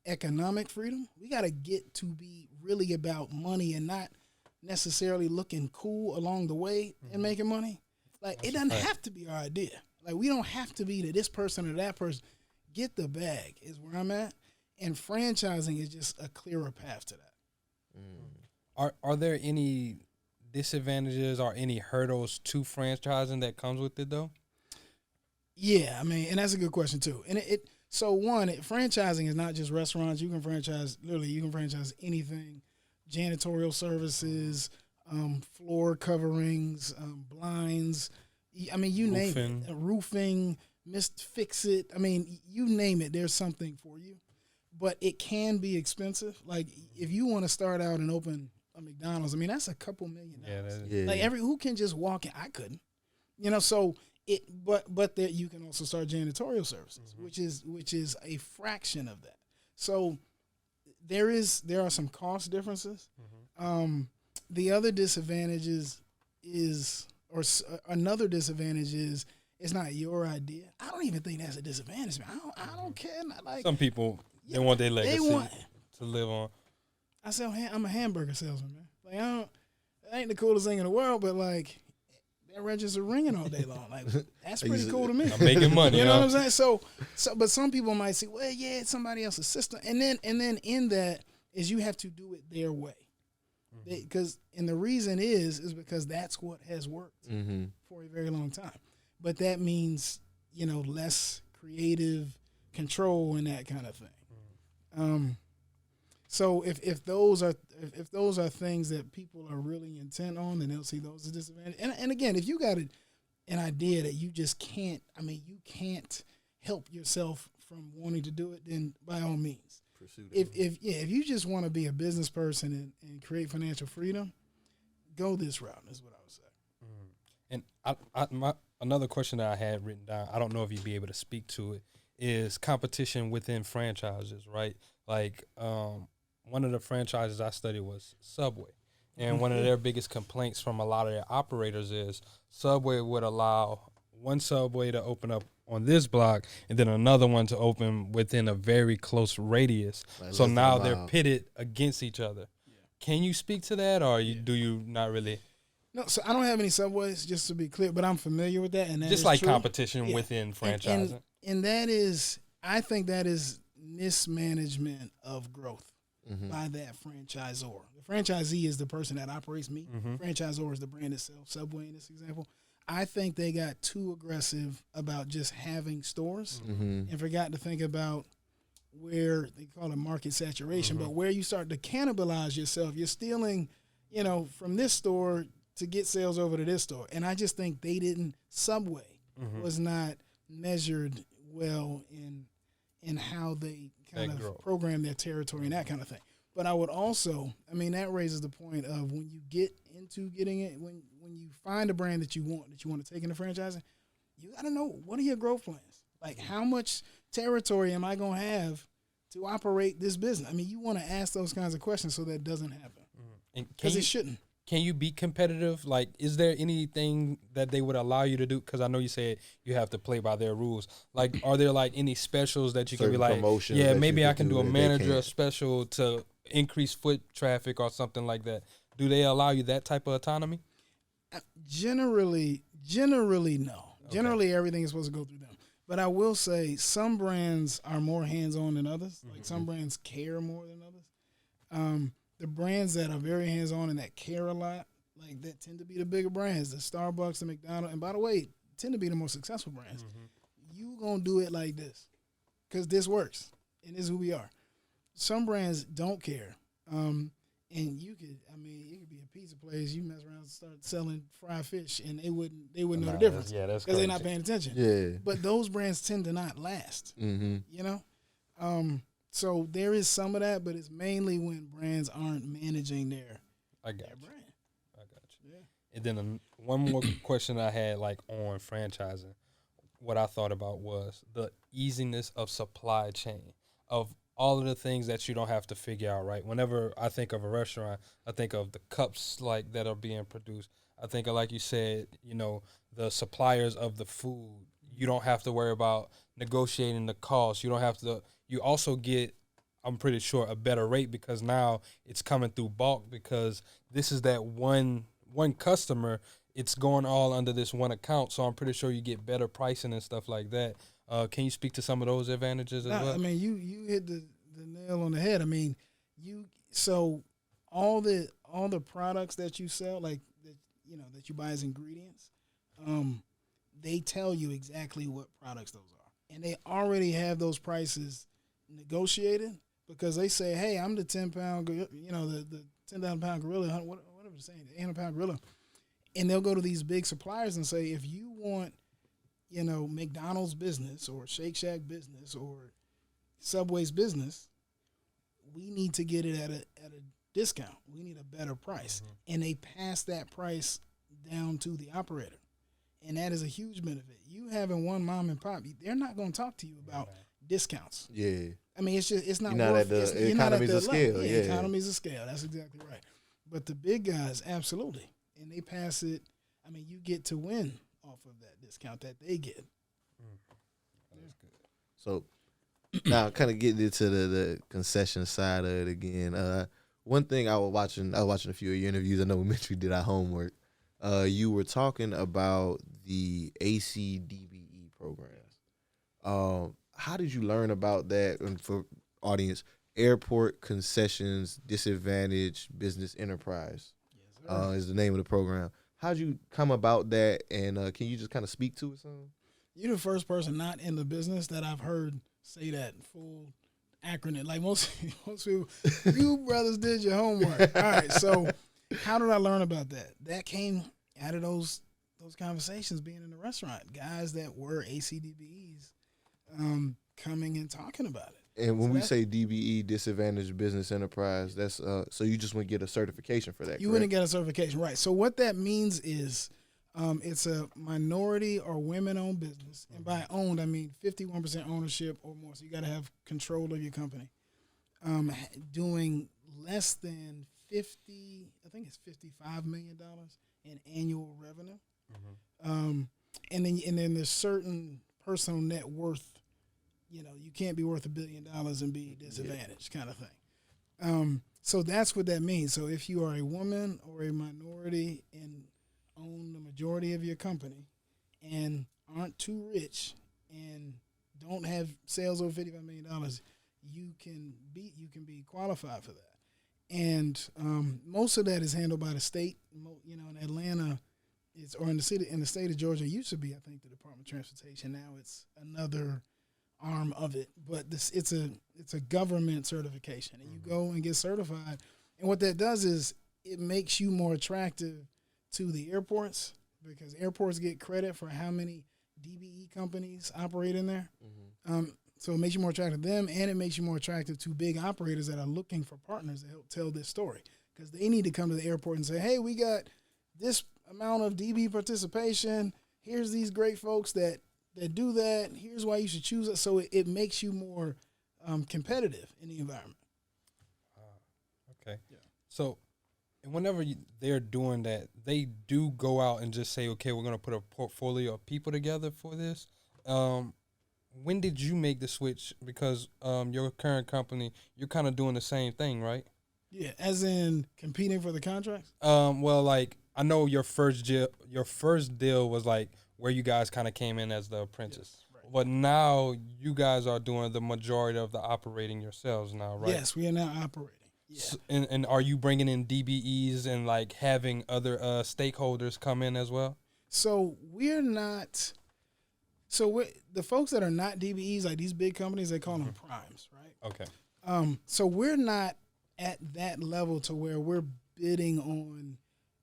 economic freedom. We got to get to be really about money and not necessarily looking cool along the way and making money. Like, it doesn't have to be our idea. Like, we don't have to be to this person or that person. Get the bag is where I'm at. And franchising is just a clearer path to that. Are there any disadvantages or any hurdles to franchising that comes with it, though? Yeah, and that's a good question, too. And So franchising is not just restaurants. You can franchise anything, janitorial services, floor coverings, blinds. I mean, you name it. Roofing, fix it. I mean, you name it. There's something for you, but it can be expensive. Like if you want to start out and open a McDonald's, I mean, that's a couple $1 million. Yeah. Like who can just walk in? I couldn't. So but that you can also start janitorial services, which is a fraction of that. So there are some cost differences. The other disadvantages another disadvantage is it's not your idea. I don't even think that's a disadvantage. I don't care. Like some people they want their legacy to live on. I say I'm a hamburger salesman, man. Like it ain't the coolest thing in the world, but like that register ringing all day long. Like that's pretty cool to me. I'm making money. You know what I'm saying? So but some people might say, well, yeah, it's somebody else's system, and then in that is you have to do it their way, because and the reason is because that's what has worked for a very long time. But that means less creative control and that kind of thing. So if those are things that people are really intent on, then they'll see those as disadvantages. And again, if you got an idea that you just can't, you can't help yourself from wanting to do it, then by all means, pursue that. If you just want to be a business person and create financial freedom, go this route. Is what I would say. And another question that I had written down, I don't know if you'd be able to speak to it, is competition within franchises, right? Like one of the franchises I studied was Subway. And one of their biggest complaints from a lot of their operators is Subway would allow one Subway to open up on this block and then another one to open within a very close radius. Like so now they're pitted against each other. Yeah. Can you speak to that, or do you not really? No, so I don't have any Subways, just to be clear, but I'm familiar with that. And that just like true. Competition within franchising. And that is, I think that is mismanagement of growth by that franchisor. The franchisee is the person that operates me. Franchisor is the brand itself, Subway in this example. I think they got too aggressive about just having stores and forgot to think about where they call it market saturation, but where you start to cannibalize yourself. You're stealing, from this store to get sales over to this store. And I just think Subway was not measured well in how they kind of program their territory and that kind of thing. But I would also, that raises the point of when you get into getting it, when you find a brand that you want to take into franchising, you got to know, what are your growth plans? Like, how much territory am I going to have to operate this business? You want to ask those kinds of questions so that doesn't happen. Because it shouldn't. Can you be competitive? Like, is there anything that they would allow you to do? Because I know you said you have to play by their rules. Like, are there like any specials that you can be like, yeah, maybe I can do a manager special to increase foot traffic or something like that? Do they allow you that type of autonomy? Generally, no. Okay. Generally, everything is supposed to go through them. But I will say some brands are more hands-on than others. Like some brands care more than others. The brands that are very hands-on and that care a lot, like that tend to be the bigger brands, the Starbucks, the McDonald's, and by the way, tend to be the most successful brands. You gonna do it like this because this works, and this is who we are. Some brands don't care, and you could, it could be a pizza place. You mess around and start selling fried fish, and they wouldn't know the difference because they're not paying attention. Yeah, but those brands tend to not last. So there is some of that, but it's mainly when brands aren't managing their brand. I got you. Yeah. And then one more question I had, like, on franchising, what I thought about was the easiness of supply chain, of all of the things that you don't have to figure out, right? Whenever I think of a restaurant, I think of the cups like that are being produced. I think of, like you said, the suppliers of the food. You don't have to worry about negotiating the cost. You don't have to. You also get, I'm pretty sure, a better rate because now it's coming through bulk because this is that one customer. It's going all under this one account, so I'm pretty sure you get better pricing and stuff like that. Can you speak to some of those advantages as well? You hit the nail on the head. So all the products that you sell, like that you buy as ingredients, they tell you exactly what products those are. and they already have those prices negotiated because they say, hey, I'm the 10-pound, the 10,000-pound gorilla, whatever they're saying, the 800-pound gorilla. And they'll go to these big suppliers and say, if you want, McDonald's business or Shake Shack business or Subway's business, we need to get it at a discount. We need a better price. And they pass that price down to the operator. And that is a huge benefit. You having one mom and pop, they're not going to talk to you about discounts. Yeah. I mean, it's not You're not worth at the you're not at economies the of scale. level. Yeah. Economies of scale. That's exactly right. But the big guys, absolutely. And they pass it. I mean, you get to win off of that discount that they get. That's good. So now kind of getting into the concession side of it again. One thing I was watching a few of your interviews. I know we mentioned we did our homework. You were talking about the ACDBE programs. How did you learn about that? And for audience, Airport Concessions Disadvantaged Business Enterprise is the name of the program. How'd you come about that? And can you just kind of speak to it some? You're the first person not in the business that I've heard say that full acronym. Like most people, you brothers did your homework. All right, so how did I learn about that? That came out of those conversations being in the restaurant. Guys that were ACDBEs coming and talking about it. And when we say DBE, Disadvantaged Business Enterprise, that's so you just want to get a certification for that, You wouldn't get a certification, right. So what that means is it's a minority or women-owned business. And by owned, I mean 51% ownership or more. So you got to have control of your company. Doing less than I think it's $55 million in annual revenue. And then there's certain personal net worth. You can't be worth $1 billion and be disadvantaged kind of thing. So that's what that means. So if you are a woman or a minority and own the majority of your company and aren't too rich and don't have sales over $55 million, you can be qualified for that. And most of that is handled by the state. In Atlanta, in the state of Georgia, it used to be, I think, the Department of Transportation. Now it's another arm of it, but it's a government certification, and you go and get certified. And what that does is it makes you more attractive to the airports because airports get credit for how many DBE companies operate in there. So it makes you more attractive to them, and it makes you more attractive to big operators that are looking for partners to help tell this story because they need to come to the airport and say, hey, we got this amount of DB participation. Here's these great folks that do that. Here's why you should choose it. So it makes you more competitive in the environment. Okay. Yeah. So whenever they're doing that, they do go out and just say, okay, we're going to put a portfolio of people together for this. When did you make the switch? Because your current company, you're kind of doing the same thing, right? Yeah, as in competing for the contracts? Well, like, I know your first deal was like where you guys kind of came in as the apprentice. Yes, right. But now you guys are doing the majority of the operating yourselves now, right? Yes, we are now operating. Yeah. So, and are you bringing in DBEs and like having other stakeholders come in as well? So we're not. So the folks that are not DBEs, like these big companies, they call them primes, right? Okay. So we're not at that level to where we're bidding on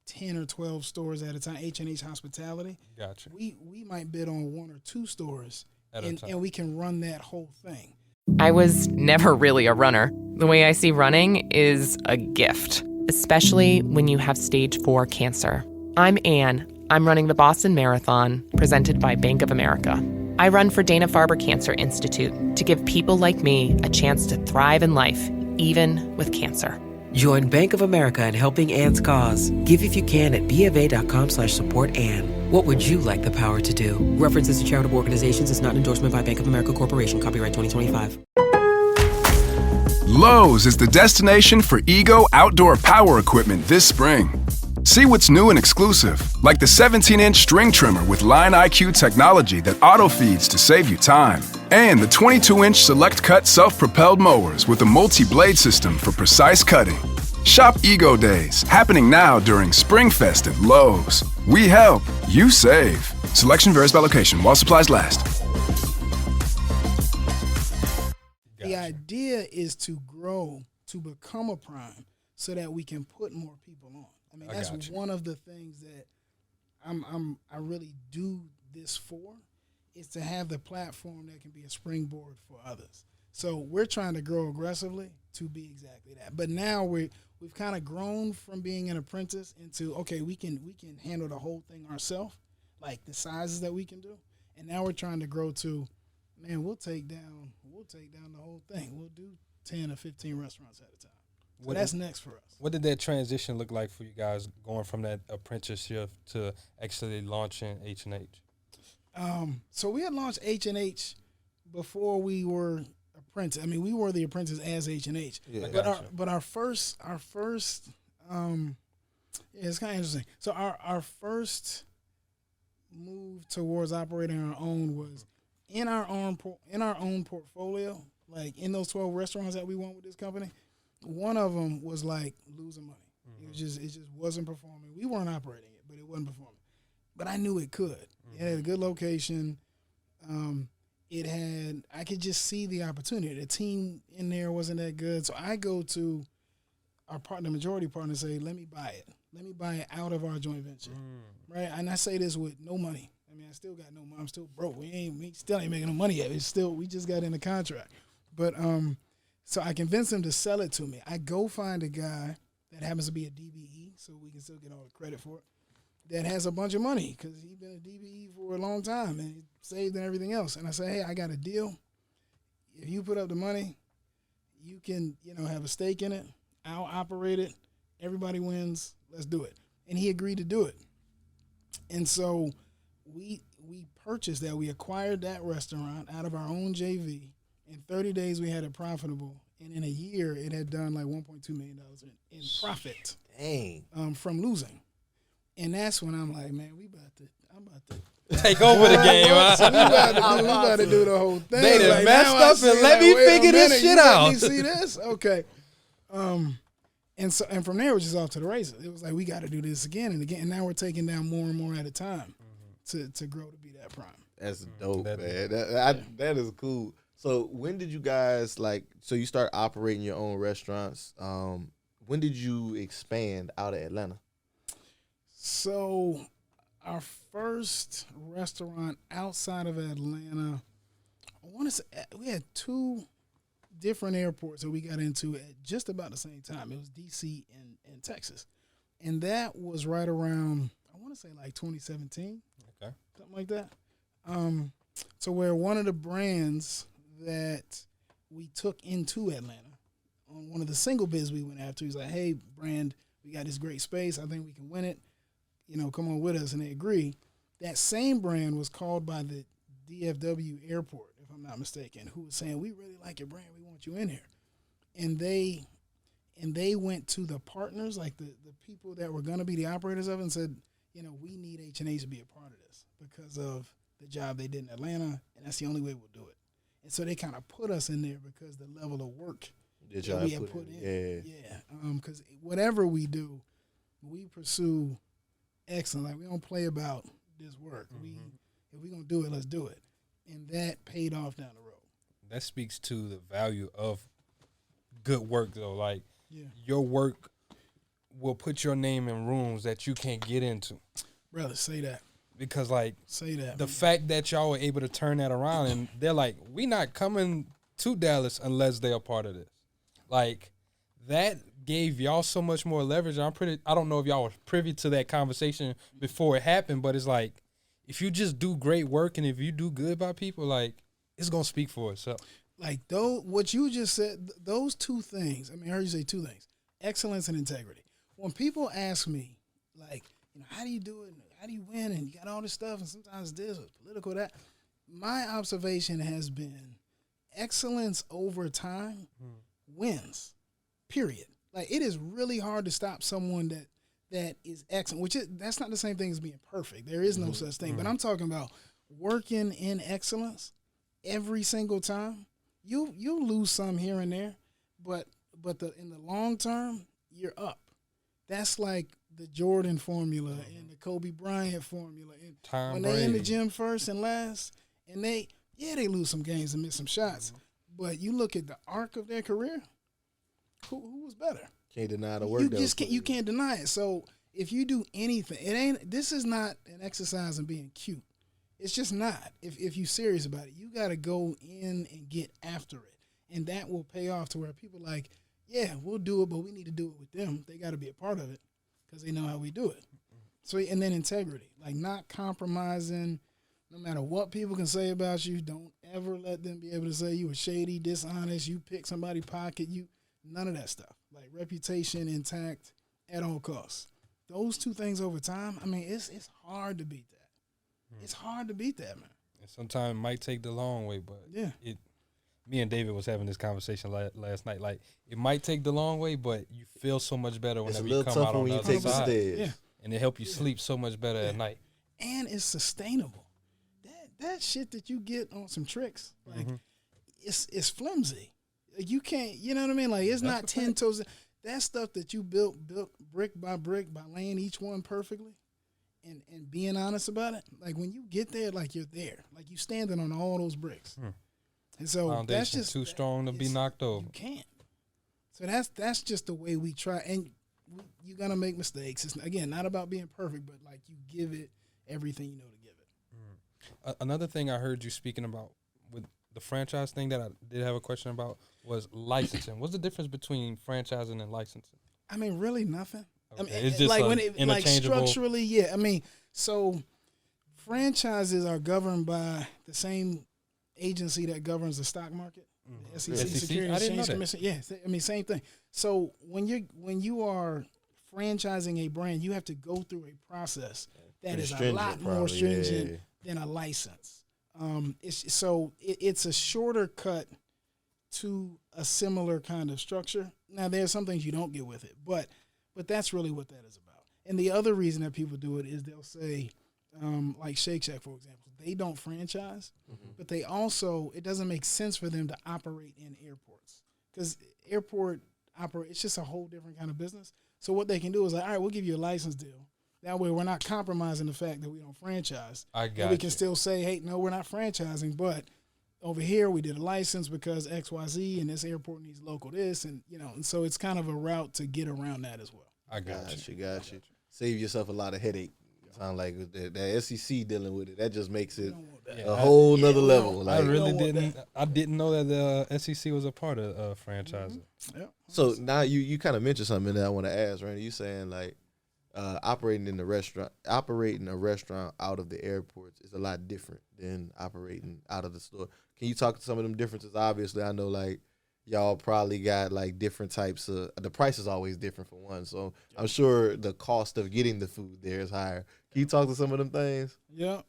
10 or 12 stores at a time. H&H Hospitality. Gotcha. We might bid on 1 or 2 stores at a time, and we can run that whole thing. I was never really a runner. The way I see running is a gift, especially when you have stage 4 cancer. I'm Anne. I'm running the Boston Marathon, presented by Bank of America. I run for Dana-Farber Cancer Institute to give people like me a chance to thrive in life, even with cancer. Join Bank of America in helping Anne's cause. Give if you can at BofA.com/supportAnne. What would you like the power to do? References to charitable organizations is not an endorsement by Bank of America Corporation. Copyright 2025. Lowe's is the destination for Ego outdoor power equipment this spring. See what's new and exclusive, like the 17-inch string trimmer with Line IQ technology that auto-feeds to save you time. And the 22-inch Select Cut self-propelled mowers with a multi-blade system for precise cutting. Shop Ego Days, happening now during Spring Fest at Lowe's. We help, you save. Selection varies by location while supplies last. idea is to grow to become a prime so that we can put more people on. I mean, that's one of the things that I really do this for, is to have the platform that can be a springboard for others. So we're trying to grow aggressively to be exactly that. But now we've kind of grown from being an apprentice into, okay, we can handle the whole thing ourselves, like the sizes that we can do. And now we're trying to grow to, man, we'll take down the whole thing. We'll do 10 or 15 restaurants at a time. So that's next for us. What did that transition look like for you guys, going from that apprenticeship to actually launching H&H? So we had launched H&H before we were apprentice. I mean, we were the apprentice as H&H. Yeah. But our first it's kind of interesting. So our first move towards operating our own was in our own portfolio. Like in those 12 restaurants that we went with this company, one of them was like losing money. It just wasn't performing. We weren't operating it, but it wasn't performing. But I knew it could. It had a good location. I could just see the opportunity. The team in there wasn't that good. So I go to our partner, majority partner, and say, let me buy it. Let me buy it out of our joint venture. Right? And I say this with no money. I mean, I still got no money. I'm still broke. We still ain't making no money yet. We just got in the contract. But so I convinced him to sell it to me. I go find a guy that happens to be a DBE, so we can still get all the credit for it, that has a bunch of money because he's been a DBE for a long time and he saved and everything else. And I say, hey, I got a deal. If you put up the money, you can, have a stake in it. I'll operate it. Everybody wins. Let's do it. And he agreed to do it. And so we purchased that. We acquired that restaurant out of our own JV. In 30 days, we had it profitable. And in a year, it had done like $1.2 million in profit. Dang. From losing. And that's when I'm like, man, I'm about to take over the game. So we about to do the whole thing. They done messed up and let me figure this shit out. Let me see this? Okay. And from there, it was just off to the races. It was like, we got to do this again and again. And now we're taking down more and more at a time to grow to be that prime. That's dope, man. That is cool. So when did you guys so you start operating your own restaurants? When did you expand out of Atlanta? So our first restaurant outside of Atlanta, I want to say we had 2 different airports that we got into at just about the same time. It was D.C. and Texas. And that was right around, I want to say like 2017. Okay. Something like that. So where one of the brands that we took into Atlanta, on one of the single bids we went after, he's like, hey, brand, we got this great space. I think we can win it. Come on with us. And they agree. That same brand was called by the DFW airport, if I'm not mistaken, who was saying, we really like your brand. We want you in here. And they went to the partners, like the people that were going to be the operators of it, and said, we need H&H to be a part of this because of the job they did in Atlanta, and that's the only way we'll do it. And so they kind of put us in there because the level of work that we had put in. Yeah. Because whatever we do, we pursue excellence. Like, we don't play about this work. If we're going to do it, let's do it. And that paid off down the road. That speaks to the value of good work, though. Like, your work will put your name in rooms that you can't get into. Brother, say that. Because, say that, the fact that y'all were able to turn that around, and they're like, we not coming to Dallas unless they're a part of this. Like, that gave y'all so much more leverage. I don't know if y'all were privy to that conversation before it happened, but it's like, if you just do great work and if you do good by people, like, it's going to speak for itself. Like, what you just said, those 2 things, I heard you say 2 things, excellence and integrity. When people ask me, like, how do you do it? How do you win? And you got all this stuff, and sometimes this or political that. My observation has been excellence over time wins, period. Like, it is really hard to stop someone that is excellent, that's not the same thing as being perfect. There is no such thing. But I'm talking about working in excellence every single time. You'll lose some here and there, but in the long term, you're up. That's like the Jordan formula and the Kobe Bryant formula. And when they in the gym first and last, and they lose some games and miss some shots, But you look at the arc of their career, who was better? Can't deny the work. You can't deny it. So if you do anything, this is not an exercise in being cute. It's just not. If you're serious about it, you got to go in and get after it. And that will pay off to where people like, yeah, we'll do it, but we need to do it with them. They got to be a part of it because they know how we do it. So, and then integrity, like not compromising, no matter what people can say about you. Don't ever let them be able to say you were shady, dishonest, you picked somebody's pocket, none of that stuff. Like reputation intact at all costs. Those two things over time, I mean, it's hard to beat that. It's hard to beat that, man. And sometimes it might take the long way, but yeah. Me and David was having this conversation last night. Like, it might take the long way, but you feel so much better whenever you come out on the other side. Yeah. And it help you sleep so much better at night. And it's sustainable. That shit that you get on some tricks, like it's flimsy. Like you can't, you know what I mean? Like it's not 10 toes. That stuff that you built brick by laying each one perfectly and being honest about it. Like when you get there, like you're there. Like you standing on all those bricks. And so Foundation that's just too strong to be knocked over. You can't. So that's just the way we try. And you're gonna make mistakes. It's again not about being perfect, but like you give it everything you know to give it. Another thing I heard you speaking about with the franchise thing that I did have a question about was licensing. What's the difference between franchising and licensing? I mean, really nothing. Okay. I mean, it's just like when interchangeable. like structurally, yeah. I mean, so franchises are governed by the same agency that governs the stock market, the SEC, Securities Exchange Commission. Yeah, I mean, same thing. So when you are franchising a brand, you have to go through a process that is a lot more stringent than a license. It's a shorter cut to a similar kind of structure. Now, there's some things you don't get with it, but that's really what that is about. And the other reason that people do it is they'll say, like Shake Shack, for example, they don't franchise, but they also, it doesn't make sense for them to operate in airports because it's just a whole different kind of business. So what they can do is like, all right, we'll give you a license deal. That way we're not compromising the fact that we don't franchise. We can still say, hey, no, we're not franchising, but over here we did a license because XYZ and this airport needs local this, and and so it's kind of a route to get around that as well. I got you. Save yourself a lot of headache. Sound like the SEC dealing with it. That just makes it a whole nother level. Like, I didn't know that the SEC was a part of franchising. Yeah. So now you kind of mentioned something that I want to ask, Randy. You saying like operating a restaurant out of the airports is a lot different than operating out of the store. Can you talk to some of them differences? Obviously, I know like y'all probably got like different types of, the price is always different for one. So I'm sure the cost of getting the food there is higher. Can you talk to some of them things? Yeah,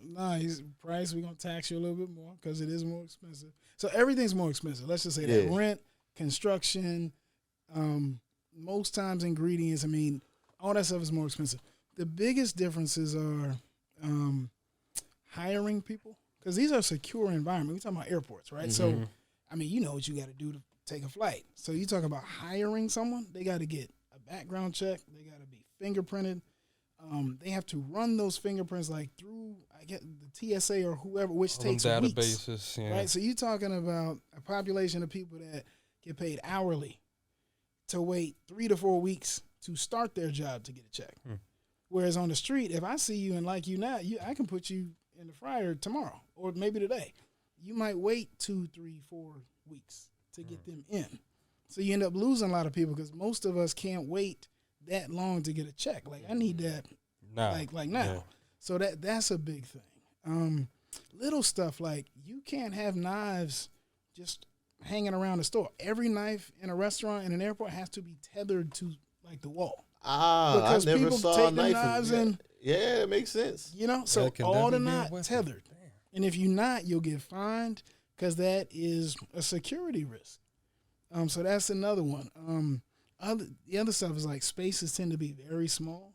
price, we're going to tax you a little bit more because it is more expensive. So everything's more expensive. Let's just say that. Rent, construction, most times ingredients, I mean, all that stuff is more expensive. The biggest differences are hiring people because these are secure environments. We're talking about airports, right? So, I mean, you know what you got to do to take a flight. So you talk about hiring someone, they got to get a background check. They got to be fingerprinted. They have to run those fingerprints like through, I get the TSA or whoever, which takes databases, weeks, yeah. right? So you're talking about a population of people that get paid hourly to wait 3 to 4 weeks to start their job to get a check. Whereas on the street, if I see you and like you now, I can put you in the fryer tomorrow or maybe today. You might wait 2, 3, 4 weeks to get them in. So you end up losing a lot of people because most of us can't wait that long to get a check. Like I need that like now. Yeah. So that's a big thing. Little stuff like you can't have knives just hanging around the store. Every knife in a restaurant in an airport has to be tethered to like the wall. Because I never people saw take knife. Knives and it makes sense. So all the knots tethered. And if you're not, you'll get fined because that is a security risk. So that's another one. The other stuff is like spaces tend to be very small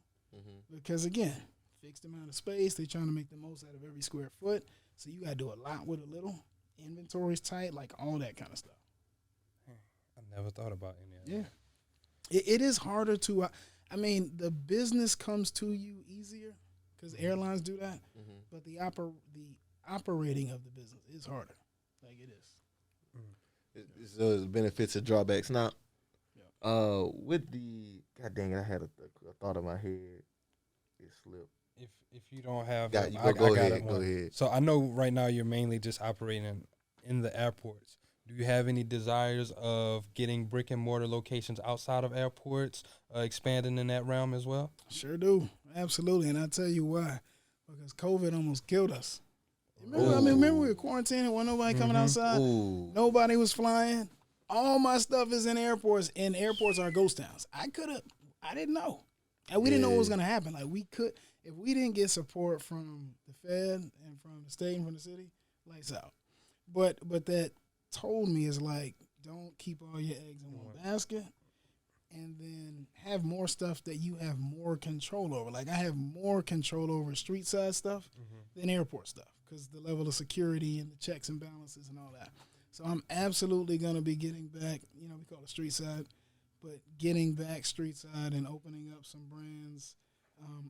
because, again, fixed amount of space. They're trying to make the most out of every square foot. So you got to do a lot with a little. Inventory's tight, like all that kind of stuff. I never thought about any of that. Yeah. It is harder to, I mean, the business comes to you easier because airlines do that, but the operating of the business is harder. Like it is. It's benefits and drawbacks. Now, with the God dang it, I had a thought in my head. It slipped. If you don't have, Go ahead. Go ahead. So I know right now you're mainly just operating in the airports. Do you have any desires of getting brick and mortar locations outside of airports, expanding in that realm as well? Sure do, absolutely, and I'll tell you why. Because COVID almost killed us. Remember we were quarantining, wasn't nobody coming outside. Nobody was flying. All my stuff is in airports, and airports are ghost towns. I didn't know. And we didn't know what was going to happen. Like, if we didn't get support from the Fed and from the state and from the city, lights out. But that told me is like, don't keep all your eggs in one basket, and then have more stuff that you have more control over. Like, I have more control over street side stuff than airport stuff because the level of security and the checks and balances and all that. So I'm absolutely going to be getting back, we call it street side, but getting back street side and opening up some brands,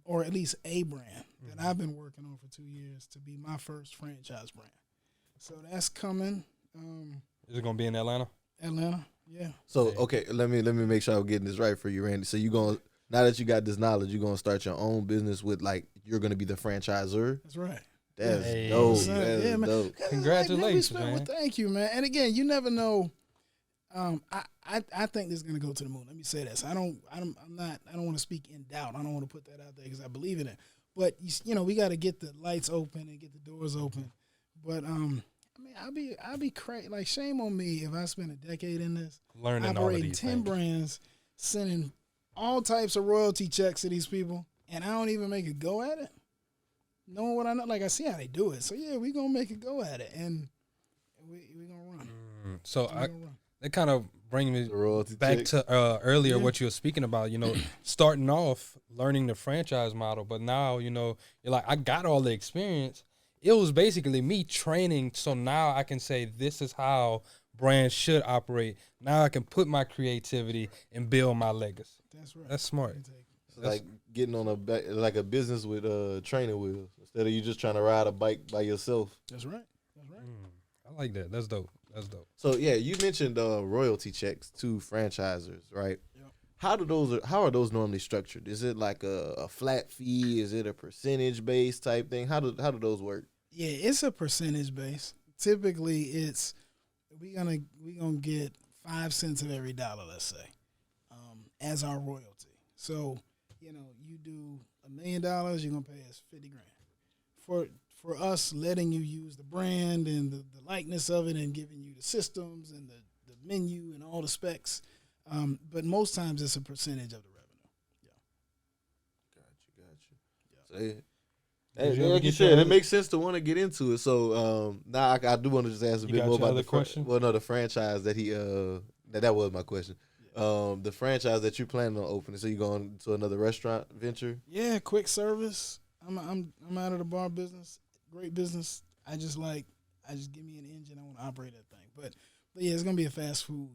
or at least a brand that I've been working on for 2 years to be my first franchise brand. So that's coming. Is it going to be in Atlanta? Atlanta, yeah. So, okay, let me make sure I'm getting this right for you, Randy. So now that you got this knowledge, you're going to start your own business with, like, you're going to be the franchisor? That's right. That's dope. That's dope. Congratulations, man. Well, thank you, man. And again, you never know. I think this is gonna go to the moon. Let me say this. I don't want to speak in doubt. I don't want to put that out there because I believe in it. But we got to get the lights open and get the doors open. But I'll be crazy. Like, shame on me if I spend a decade in this, learning operating all of these 10 brands, sending all types of royalty checks to these people, and I don't even make a go at it. Knowing what I know, like, I see how they do it. So, yeah, we're going to make a go at it, and we're going to run. So, that kind of brings me back to earlier what you were speaking about, starting off learning the franchise model. But now, you're like, I got all the experience. It was basically me training. So now I can say this is how brands should operate. Now I can put my creativity and build my legacy. That's right. That's smart. It's like getting on a business with training wheels instead of you just trying to ride a bike by yourself. That's right. I like that. That's dope. So yeah, you mentioned royalty checks to franchisors, right? Yep. How are those normally structured? Is it like a flat fee? Is it a percentage based type thing? How do those work? Yeah, it's a percentage base. Typically, it's we gonna get 5 cents of every dollar, let's say, as our royalty. So, you do $1 million, you're gonna pay us $50,000 for us letting you use the brand and the likeness of it and giving you the systems and the menu and all the specs. But most times it's a percentage of the revenue. Yeah. Got you. Hey, like you said, it makes sense to want to get into it. So now I do want to just ask a bit more about the question. The franchise that he that was my question. The franchise that you're planning on opening. So you going to another restaurant venture? Yeah, quick service. I'm out of the bar business. Great business. I just give me an engine. I want to operate that thing. But yeah, it's gonna be a fast food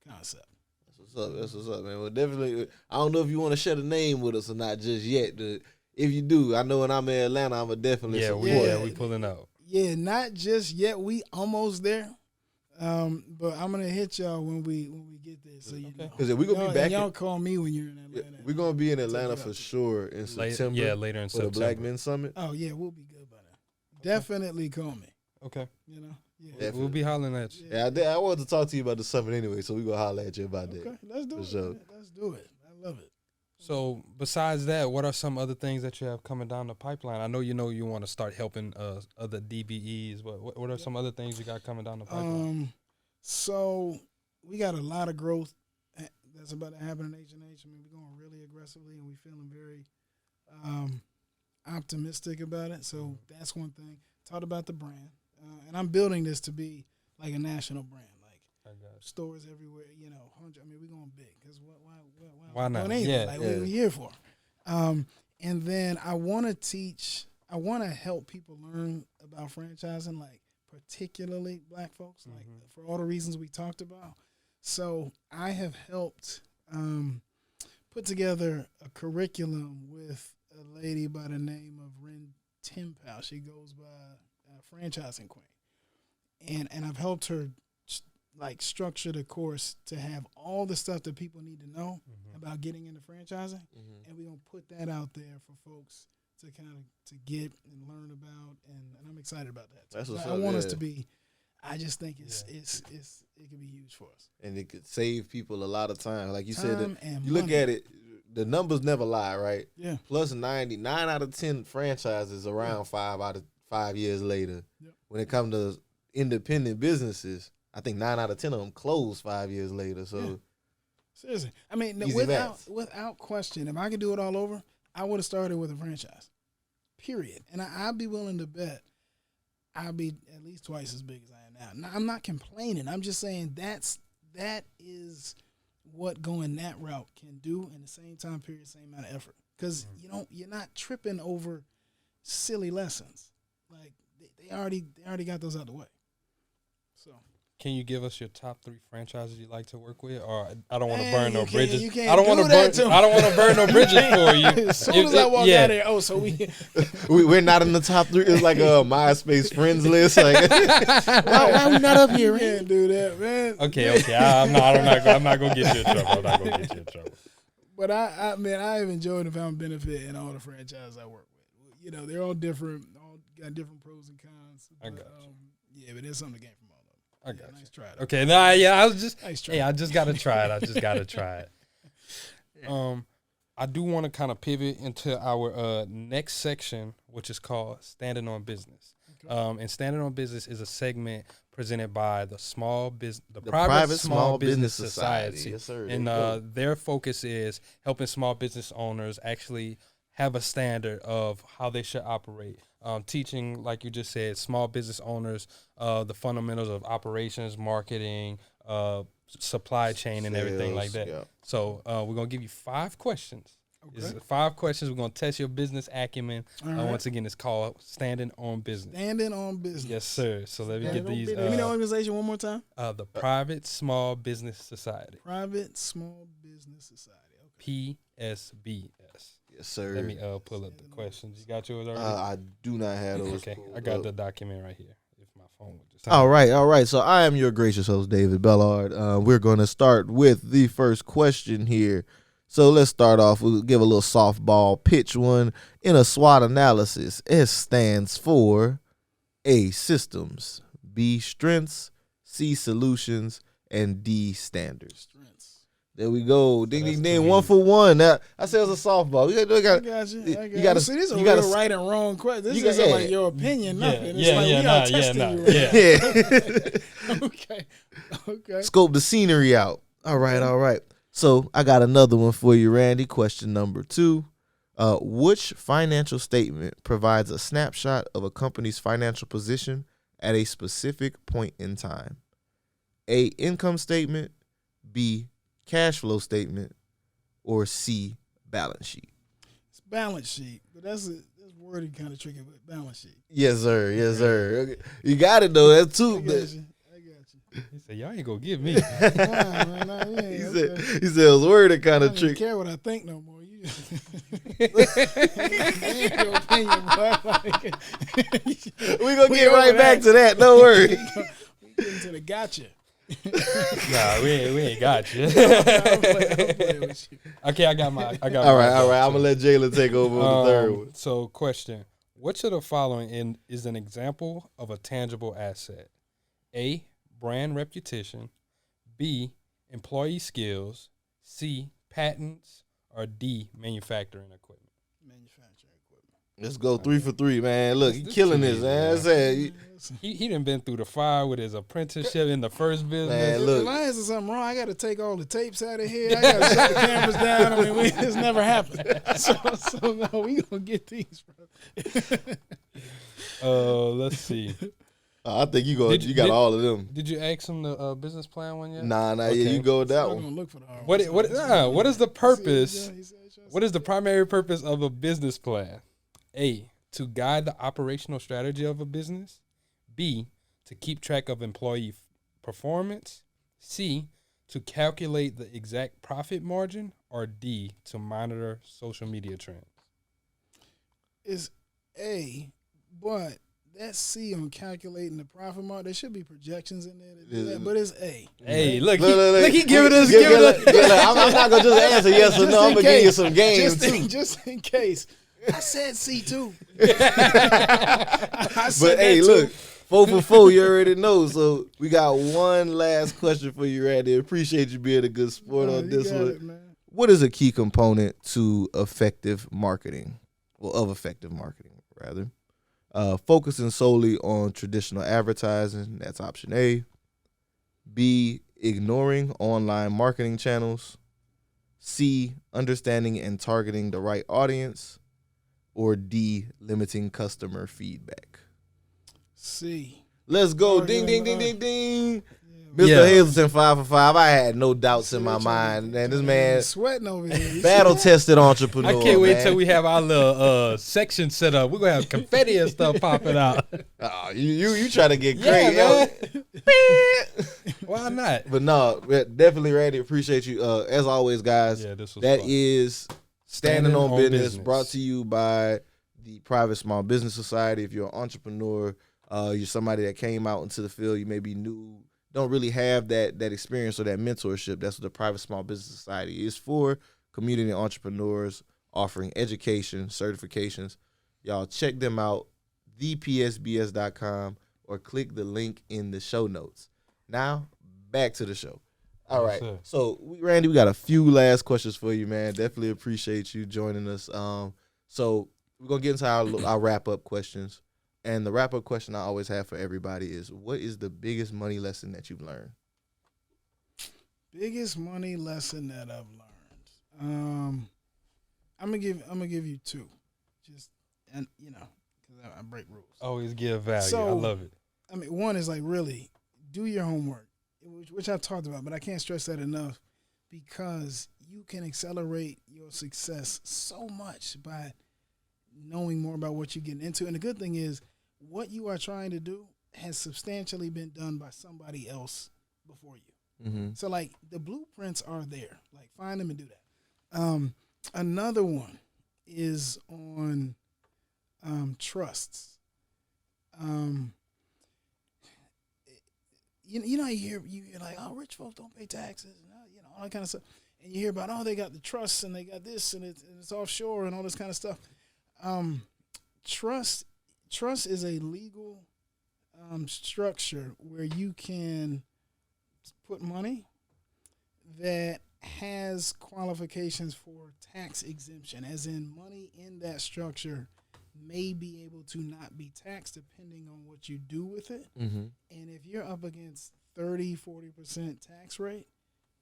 concept. That's what's up, man. Well, definitely. I don't know if you want to share the name with us or not just yet. If you do, I know when I'm in Atlanta, I'm definitely support. We pulling out. Yeah, not just yet. We almost there. But I'm gonna hit y'all when we get there, so you know. Because we're gonna be back. Y'all call me when you're in Atlanta. We're gonna be in Atlanta for sure in September. Yeah, later in September for the Black Men Summit. Oh yeah, we'll be good by then. Definitely call me. Okay. Yeah. We'll be hollering at you. Yeah, I wanted to talk to you about the summit anyway, so we're gonna holler at you about that. Okay, let's do it. Sure. Let's do it. I love it. So besides that, what are some other things that you have coming down the pipeline? I know you want to start helping other DBEs, but what are some other things you got coming down the pipeline? So we got a lot of growth that's about to happen in H&H. I mean, we're going really aggressively, and we're feeling very optimistic about it. So that's one thing. Talked about the brand, and I'm building this to be like a national brand, like stores everywhere. 100. I mean, we're going big because why not? What we're here for. And then I want to teach. I want to help people learn about franchising, like particularly Black folks, like for all the reasons we talked about. So I have helped put together a curriculum with a lady by the name of Ren Timpow. She goes by Franchising Queen. And I've helped her like structure the course to have all the stuff that people need to know about getting into franchising, and we're gonna put that out there for folks to kind of to get and learn about, and I'm excited about that. That's what's I up, want us yeah. to be. I just think it could be huge for us. And it could save people a lot of time. Like you said, Time and you look money. at it, the numbers never lie, right? Yeah. Plus 9 out of 10 franchises around 5 years later. Yep. When it comes to independent businesses, I think 9 out of 10 of them close 5 years later. So Yeah. Seriously, I mean, Easy without question, if I could do it all over, I would have started with a franchise. Period. And I'd be willing to bet I'll be at least twice as big as I am now. Now, I'm not complaining. I'm just saying that is what going that route can do in the same time period, same amount of effort. Because you're not tripping over silly lessons. Like they already got those out of the way. So. Can you give us your top 3 franchises you like to work with? Or I don't want to Man, burn no you can't- bridges. you can't I don't want do to that burn. to I don't want to burn no bridges for you. As soon as I walk out there, so we're not in the top 3. It's like a MySpace friends list. Like, why we not up here? You can't do that, man. Okay. I'm not gonna get you in trouble. I'm not gonna get you in trouble. But I have enjoyed and found benefit in all the franchises I work with. They're all different, all got different pros and cons. I got you. Yeah, but there's something to gain from all of them. I got you. Nice try. Okay, I was just, Nice try. I just gotta try it. I do want to kind of pivot into our next section, which is called Standing on Business. Okay. And Standing on Business is a segment presented by the Private Small Business Society. Yes, sir. And their focus is helping small business owners actually have a standard of how they should operate. Teaching, like you just said, small business owners the fundamentals of operations, marketing, supply chain, and everything like that. Yeah. So we're going to give you 5 questions. Okay. It's 5 questions. We're going to test your business acumen. All right. Once again, it's called Standing on Business. Standing on business. Yes, sir. So let me Standing get on these. business. Give me the organization one more time. The Private Small Business Society. Private Small Business Society. Okay. PSBS. Yes, sir. Let me pull up the questions. You got yours already? I do not have those. Okay, pulled I got up. the document right here. If my phone would just. All right. So I am your gracious host, David Bellard. We're going to start with the first question here. So let's start off. We'll give a little softball pitch one. In a SWOT analysis, S stands for A, systems, B, strengths, C, solutions, and D, standards. There we go. Ding, ding, ding. 1 for 1. Now, I said it was a softball. I got you. You got to see. This is a real right and wrong question. This isn't like your opinion. Nothing. It's like we are testing you. Right Okay. Scope the scenery out. All right. So I got another one for you, Randy. Question number 2. Which financial statement provides a snapshot of a company's financial position at a specific point in time? A, income statement, B, cash flow statement, or C, balance sheet? It's balance sheet, but that's worded kind of tricky. But balance sheet. Yes, sir. Okay. You got it though. That's two. I got you. He said, "Y'all ain't gonna give me." He said it was worded kind of I don't tricky. care what I think no more. You your opinion, We're gonna get right back to that. Don't worry. We get into the gotcha. Nah, we ain't got you. I'm playing with you. Okay, I got my. All right. I'm gonna let Jalen take over on the third one. So, question: which of the following is an example of a tangible asset? A, brand reputation. B, employee skills. C, patents. Or D, manufacturing equipment. Manufacturing equipment. Let's go 3 for 3, man. Look, you killing this, man. I said, He done been through the fire with his apprenticeship in the first business. Man, look. If I answer something wrong, I got to take all the tapes out of here. I got to shut the cameras down. I mean, it's never happened. So no, we gonna get these, bro. Let's see. I think you got all of them. Did you ask him the business plan one yet? Nah, yeah, you go with that I'm one. gonna look for the hard What is the purpose? He said, What is the primary purpose of a business plan? A, to guide the operational strategy of a business. B, to keep track of employee performance. C, to calculate the exact profit margin. Or D, to monitor social media trends. It's A, but that C on calculating the profit margin, there should be projections in there to do that, but it's A. Hey, look, he giving us. I'm not gonna just answer yes or no. I'm gonna give you some games too. Just in case. I said C too. But hey, look, 4 for 4, you already know. So we got one last question for you right there. Appreciate you being a good sport on this one. What is a key component to effective marketing? Well, of effective marketing, rather. Focusing solely on traditional advertising, that's option A. B, ignoring online marketing channels. C, understanding and targeting the right audience. Or D, limiting customer feedback. C. Let's go. Ding, ding, ding, ding, ding. Mr. Hazelton, 5 for 5. I had no doubts in my mind. Man, this man sweating over here. Battle-tested entrepreneur. I can't wait till we have our little section set up. We're gonna have confetti and stuff popping out. You try to get crazy. Man. Why not? But no, definitely ready. Appreciate you. As always, guys. Yeah, this was that fun. is Standing on business, brought to you by the Private Small Business Society. If you're an entrepreneur, you're somebody that came out into the field, you may be new, don't really have that experience or that mentorship. That's what the Private Small Business Society is for. Community entrepreneurs offering education, certifications. Y'all check them out, thepsbs.com, or click the link in the show notes. Now, back to the show. All right. So, Randy, we got a few last questions for you, man. Definitely appreciate you joining us. So, we're going to get into our wrap-up questions. And the wrap-up question I always have for everybody is, what is the biggest money lesson that you've learned? Biggest money lesson that I've learned. I'm gonna give you two. Just, and you know, because I break rules. Always give value. So, I love it. I mean, one is like really do your homework, which I've talked about, but I can't stress that enough, because you can accelerate your success so much by knowing more about what you're getting into. And the good thing is, what you are trying to do has substantially been done by somebody else before you. Mm-hmm. So, like, the blueprints are there. Like, find them and do that. Another one is on trusts. You know, you're like, oh, rich folks don't pay taxes, and all that kind of stuff. And you hear about, oh, they got the trusts and they got this and it's offshore and all this kind of stuff. Trust is a legal structure where you can put money that has qualifications for tax exemption, as in money in that structure may be able to not be taxed depending on what you do with it. Mm-hmm. And if you're up against 30-40% tax rate,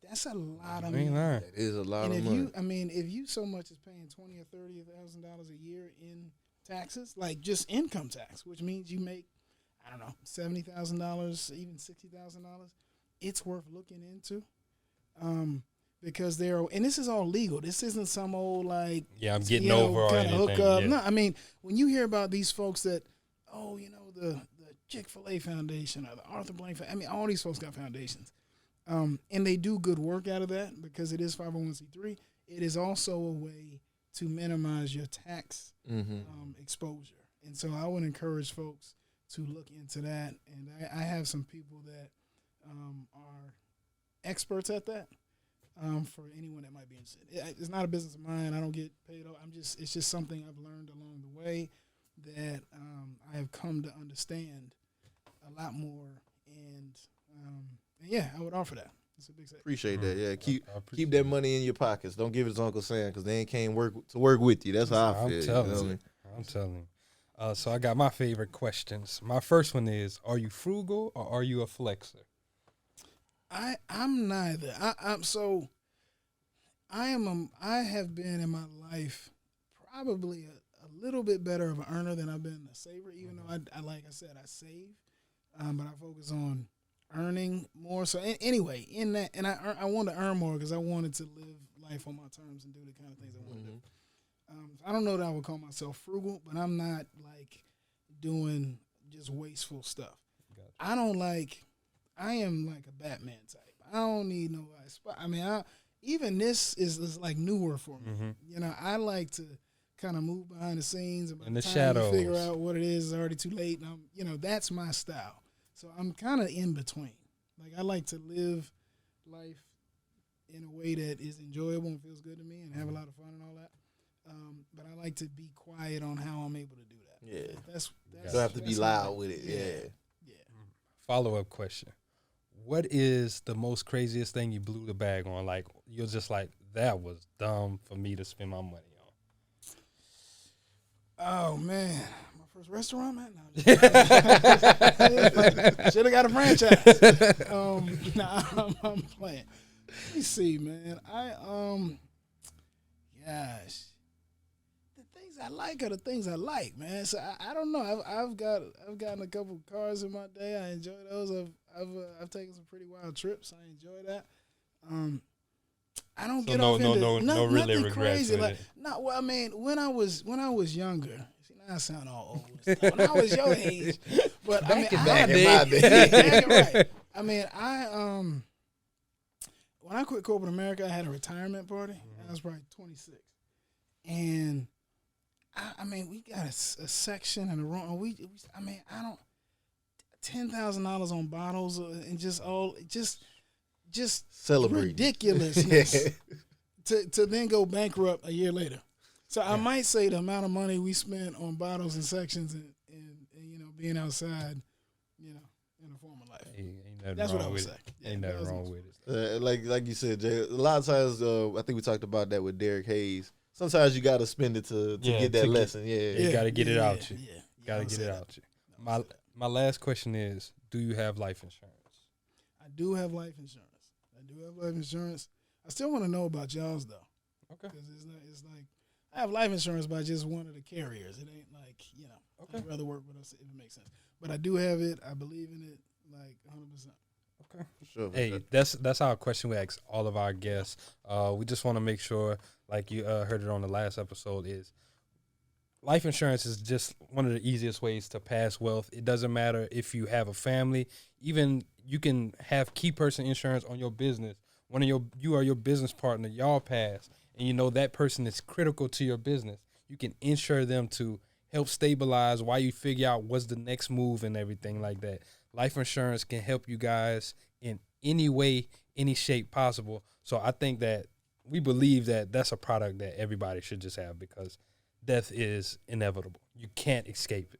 that's a lot of money. That is a lot of money. If you so much as paying $20,000 or $30,000 a year in taxes, like just income tax, which means you make, I don't know, $70,000, even $60,000, it's worth looking into. Because and this is all legal. This isn't some old like I'm getting over or anything. Hookup. Yeah. No, I mean, when you hear about these folks that, the Chick-fil-A Foundation or the Arthur Blank Foundation, I mean, all these folks got foundations. And they do good work out of that because it is 501c3. It is also a way to minimize your tax exposure. And so I would encourage folks to look into that. And I have some people that are experts at that. For anyone that might be interested, it's not a business of mine. I don't get paid off. It's just something I've learned along the way that I have come to understand a lot more. And yeah, I would offer that. It's a big set. Appreciate that. Yeah, keep that money in your pockets. Don't give it to Uncle Sam because they can't work with you. That's how I feel. I'm telling you. So I got my favorite questions. My first one is: are you frugal or are you a flexer? I'm neither. I have been in my life probably a little bit better of an earner than I've been a saver, even though I like I said, I save, but I focus on earning more. So anyway, in that, and I want to earn more because I wanted to live life on my terms and do the kind of things I want to do. I don't know that I would call myself frugal, but I'm not like doing just wasteful stuff. Gotcha. I am like a Batman type. I don't need nobody. I mean, even this is like newer for me. Mm-hmm. I like to kind of move behind the scenes. And by In the time shadows. you figure out what it is, it's already too late. And that's my style. So I'm kind of in between. Like, I like to live life in a way that is enjoyable and feels good to me and have a lot of fun and all that. But I like to be quiet on how I'm able to do that. Yeah. That's Don't have to be loud with it. Yeah. Follow-up question. What is the most craziest thing you blew the bag on? Like, you're just like, that was dumb for me to spend my money on. Oh, man. My first restaurant, man? No, should have got a franchise. I'm playing. Let me see, man. Gosh. The things I like are the things I like, man. So I don't know. I've gotten a couple of cars in my day. I enjoy those. I've taken some pretty wild trips. I enjoy that. I don't get off into no really nothing regrets crazy. with Like, it. no, well, I mean, when I was younger. See, now I sound all old. And stuff. When I was your age, but Back in my yeah, day. right. I mean, when I quit corporate America, I had a retirement party. I was probably 26, and I mean, we got a section in the room. And I don't $10,000 on bottles and just Celebrate ridiculousness to then go bankrupt a year later. So I might say the amount of money we spent on bottles and sections and being outside, in a former life. That's what I would say. Ain't nothing wrong with it. Like you said, Jay, a lot of times, I think we talked about that with Derek Hayes. Sometimes you got to spend it to get that lesson. You got to get it out you. Yeah. Got to get it out you. My last question is, do you have life insurance? I do have life insurance. I still want to know about y'all's, though. Okay. Because it's like, I have life insurance by just one of the carriers. It ain't like, okay. I'd rather work with us if it makes sense. But I do have it. I believe in it, like, 100%. Okay. For sure. Hey, that's our question we ask all of our guests. We just want to make sure, like you heard it on the last episode, is life insurance is just one of the easiest ways to pass wealth. It doesn't matter if you have a family. Even you can have key person insurance on your business. You are your business partner. Y'all pass, and that person is critical to your business. You can insure them to help stabilize while you figure out what's the next move and everything like that. Life insurance can help you guys in any way, any shape possible. So I think that we believe that that's a product that everybody should just have because death is inevitable. You can't escape it.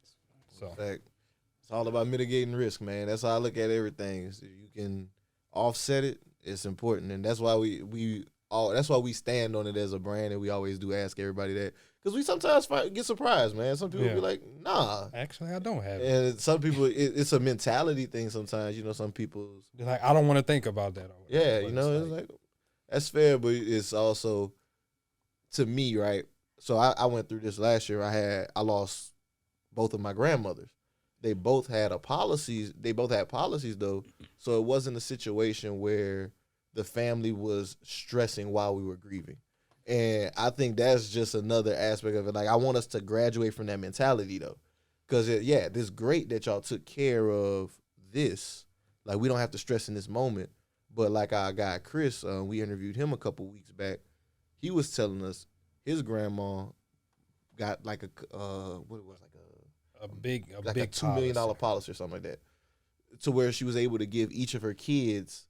So it's all about mitigating risk, man. That's how I look at everything. If you can offset it, it's important, and that's why that's why we stand on it as a brand, and we always do ask everybody that. Because we sometimes get surprised, man. Some people be like, nah. Actually, I don't have it. And some people, it's a mentality thing sometimes. Some people's. They're like, I don't want to think about that. Yeah, it's like, that's fair, but it's also, to me, right? So I went through this last year. I lost both of my grandmothers. They both had policies, though. So it wasn't a situation where the family was stressing while we were grieving. And I think that's just another aspect of it. Like, I want us to graduate from that mentality, though. Because, it's great that y'all took care of this. Like, we don't have to stress in this moment. But like our guy, Chris, we interviewed him a couple weeks back. He was telling us his grandma got like a big $2 million policy or something like that, to where she was able to give each of her kids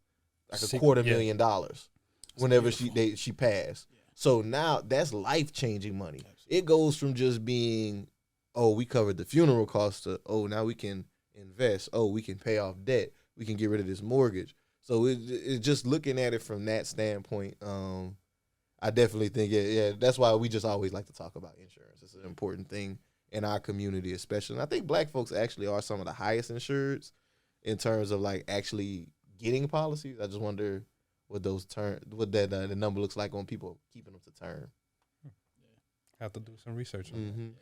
like $250,000 whenever she passed. So now that's life-changing money. It goes from just being, we covered the funeral costs to, now we can invest. We can pay off debt. We can get rid of this mortgage. So it's just looking at it from that standpoint. I definitely think, that's why we just always like to talk about insurance. It's an important thing in our community, especially. And I think black folks actually are some of the highest insureds in terms of like actually getting policies. I just wonder what the number looks like on people keeping them to term. Have to do some research on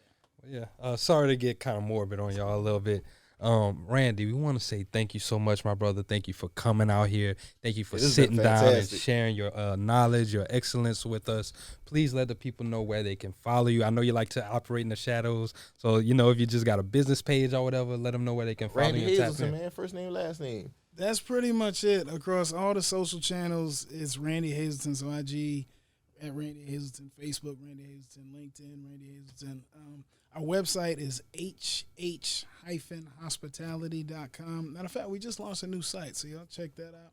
that. Well, sorry to get kind of morbid on y'all a little bit. Randy, we want to say thank you so much, my brother. Thank you for coming out here. Thank you for sitting down and sharing your knowledge, your excellence with us. Please let the people know where they can follow you. I know you like to operate in the shadows. So, if you just got a business page or whatever, let them know where they can follow you. Randy Hazelton, man. First name, last name. That's pretty much it. Across all the social channels, it's Randy Hazelton. So IG, at Randy Hazelton, Facebook, Randy Hazelton, LinkedIn, Randy Hazelton. Our website is H&H-Hospitality.com. Matter of fact, we just launched a new site, so y'all check that out.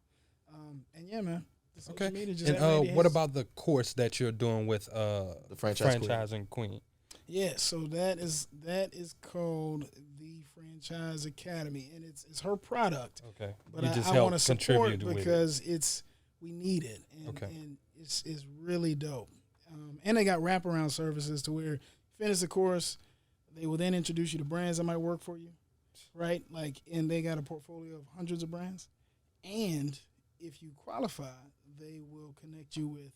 And yeah, man. Okay. Media, just and what about the course that you're doing with the franchising queen? Yeah, so that is called the Franchise Academy, and it's her product. Okay, but I want to support it because we need it, and it's really dope. And they got wraparound services to where you finish the course, they will then introduce you to brands that might work for you, right? Like, and they got a portfolio of hundreds of brands, and if you qualify, they will connect you with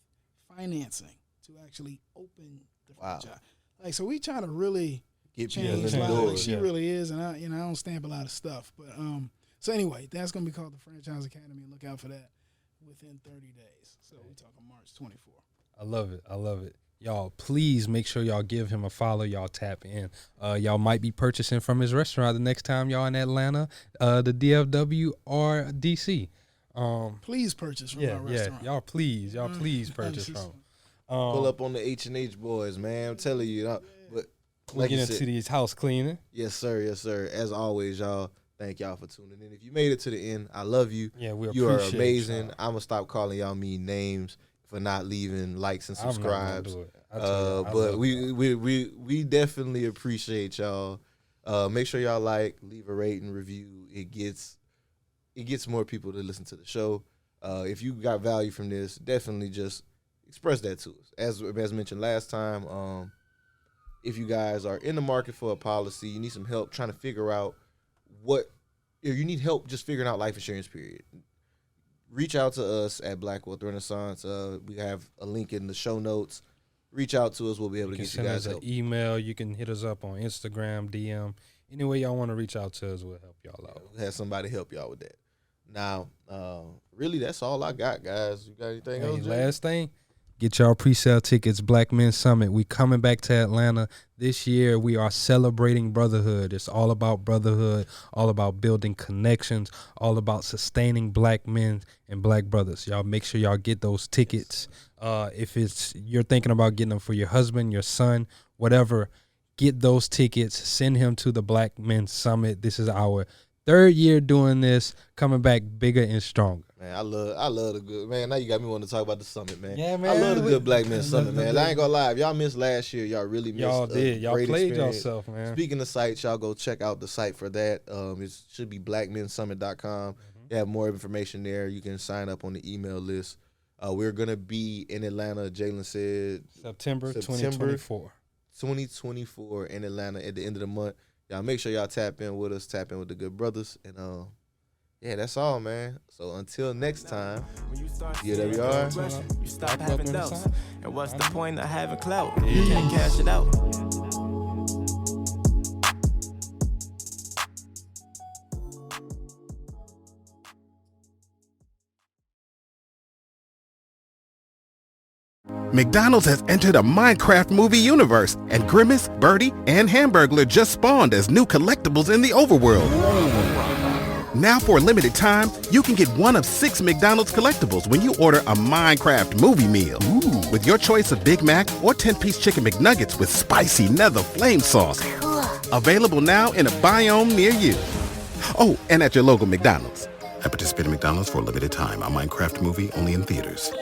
financing to actually open the franchise. Like, so we try to really change lives. Like she really is, and I don't stamp a lot of stuff. But so anyway, that's gonna be called the Franchise Academy, and look out for that within 30 days. So we're talking March 24. I love it. Y'all, please make sure y'all give him a follow. Y'all tap in. Y'all might be purchasing from his restaurant the next time y'all in Atlanta, the DFW or DC. Please purchase from our restaurant. Y'all please purchase from. Pull up on the H&H boys, man. I'm telling you. But we get into these house cleaning. Yes, sir. As always, y'all. Thank y'all for tuning in. If you made it to the end, I love you. Yeah, we appreciate you. You are amazing. Y'all. I'm gonna stop calling y'all mean names for not leaving likes and subscribes. But we definitely appreciate y'all. Make sure y'all leave a rating, review. It gets more people to listen to the show. If you got value from this, definitely just express that to us. As mentioned last time, if you guys are in the market for a policy, you need some help trying to figure out if you need help just figuring out life insurance, period. Reach out to us at Black Wealth Renaissance. We have a link in the show notes. Reach out to us. We'll be able to get you guys help. An email. You can hit us up on Instagram, DM. Any way y'all want to reach out to us, we'll help y'all out. We'll have somebody help y'all with that. Now, really, that's all I got, guys. You got anything else, Jay? Last thing, get y'all pre-sale tickets, Black Men Summit. We coming back to Atlanta. This year, we are celebrating brotherhood. It's all about brotherhood, all about building connections, all about sustaining black men and black brothers. Y'all make sure y'all get those tickets. If you're thinking about getting them for your husband, your son, whatever, get those tickets. Send him to the Black Men Summit. This is our 3rd year doing this, coming back bigger and stronger. Man, I love the good, man. Now you got me wanting to talk about the summit, man. Yeah, man. I love the good Black Men Summit, man. I ain't gonna lie. If y'all missed last year, y'all really missed. Y'all did. Y'all played experience. yourself, man. Speaking of sites, y'all go check out the site for that. It should be blackmensummit.com. You have more information there. You can sign up on the email list. We're gonna be in Atlanta. Jalen said September 2024. 2024 in Atlanta at the end of the month. Y'all make sure y'all tap in with us, tap in with the good brothers, and yeah, that's all, man. So until next time, DWR. You stop having doubts. And what's the point of having clout? You can't cash it out. McDonald's has entered a Minecraft movie universe, and Grimace, Birdie, and Hamburglar just spawned as new collectibles in the overworld. Now for a limited time, you can get one of 6 McDonald's collectibles when you order a Minecraft movie meal. With your choice of Big Mac or 10-piece chicken McNuggets with spicy nether flame sauce. Available now in a biome near you. Oh, and at your local McDonald's. At participating McDonald's for a limited time. A Minecraft movie only in theaters.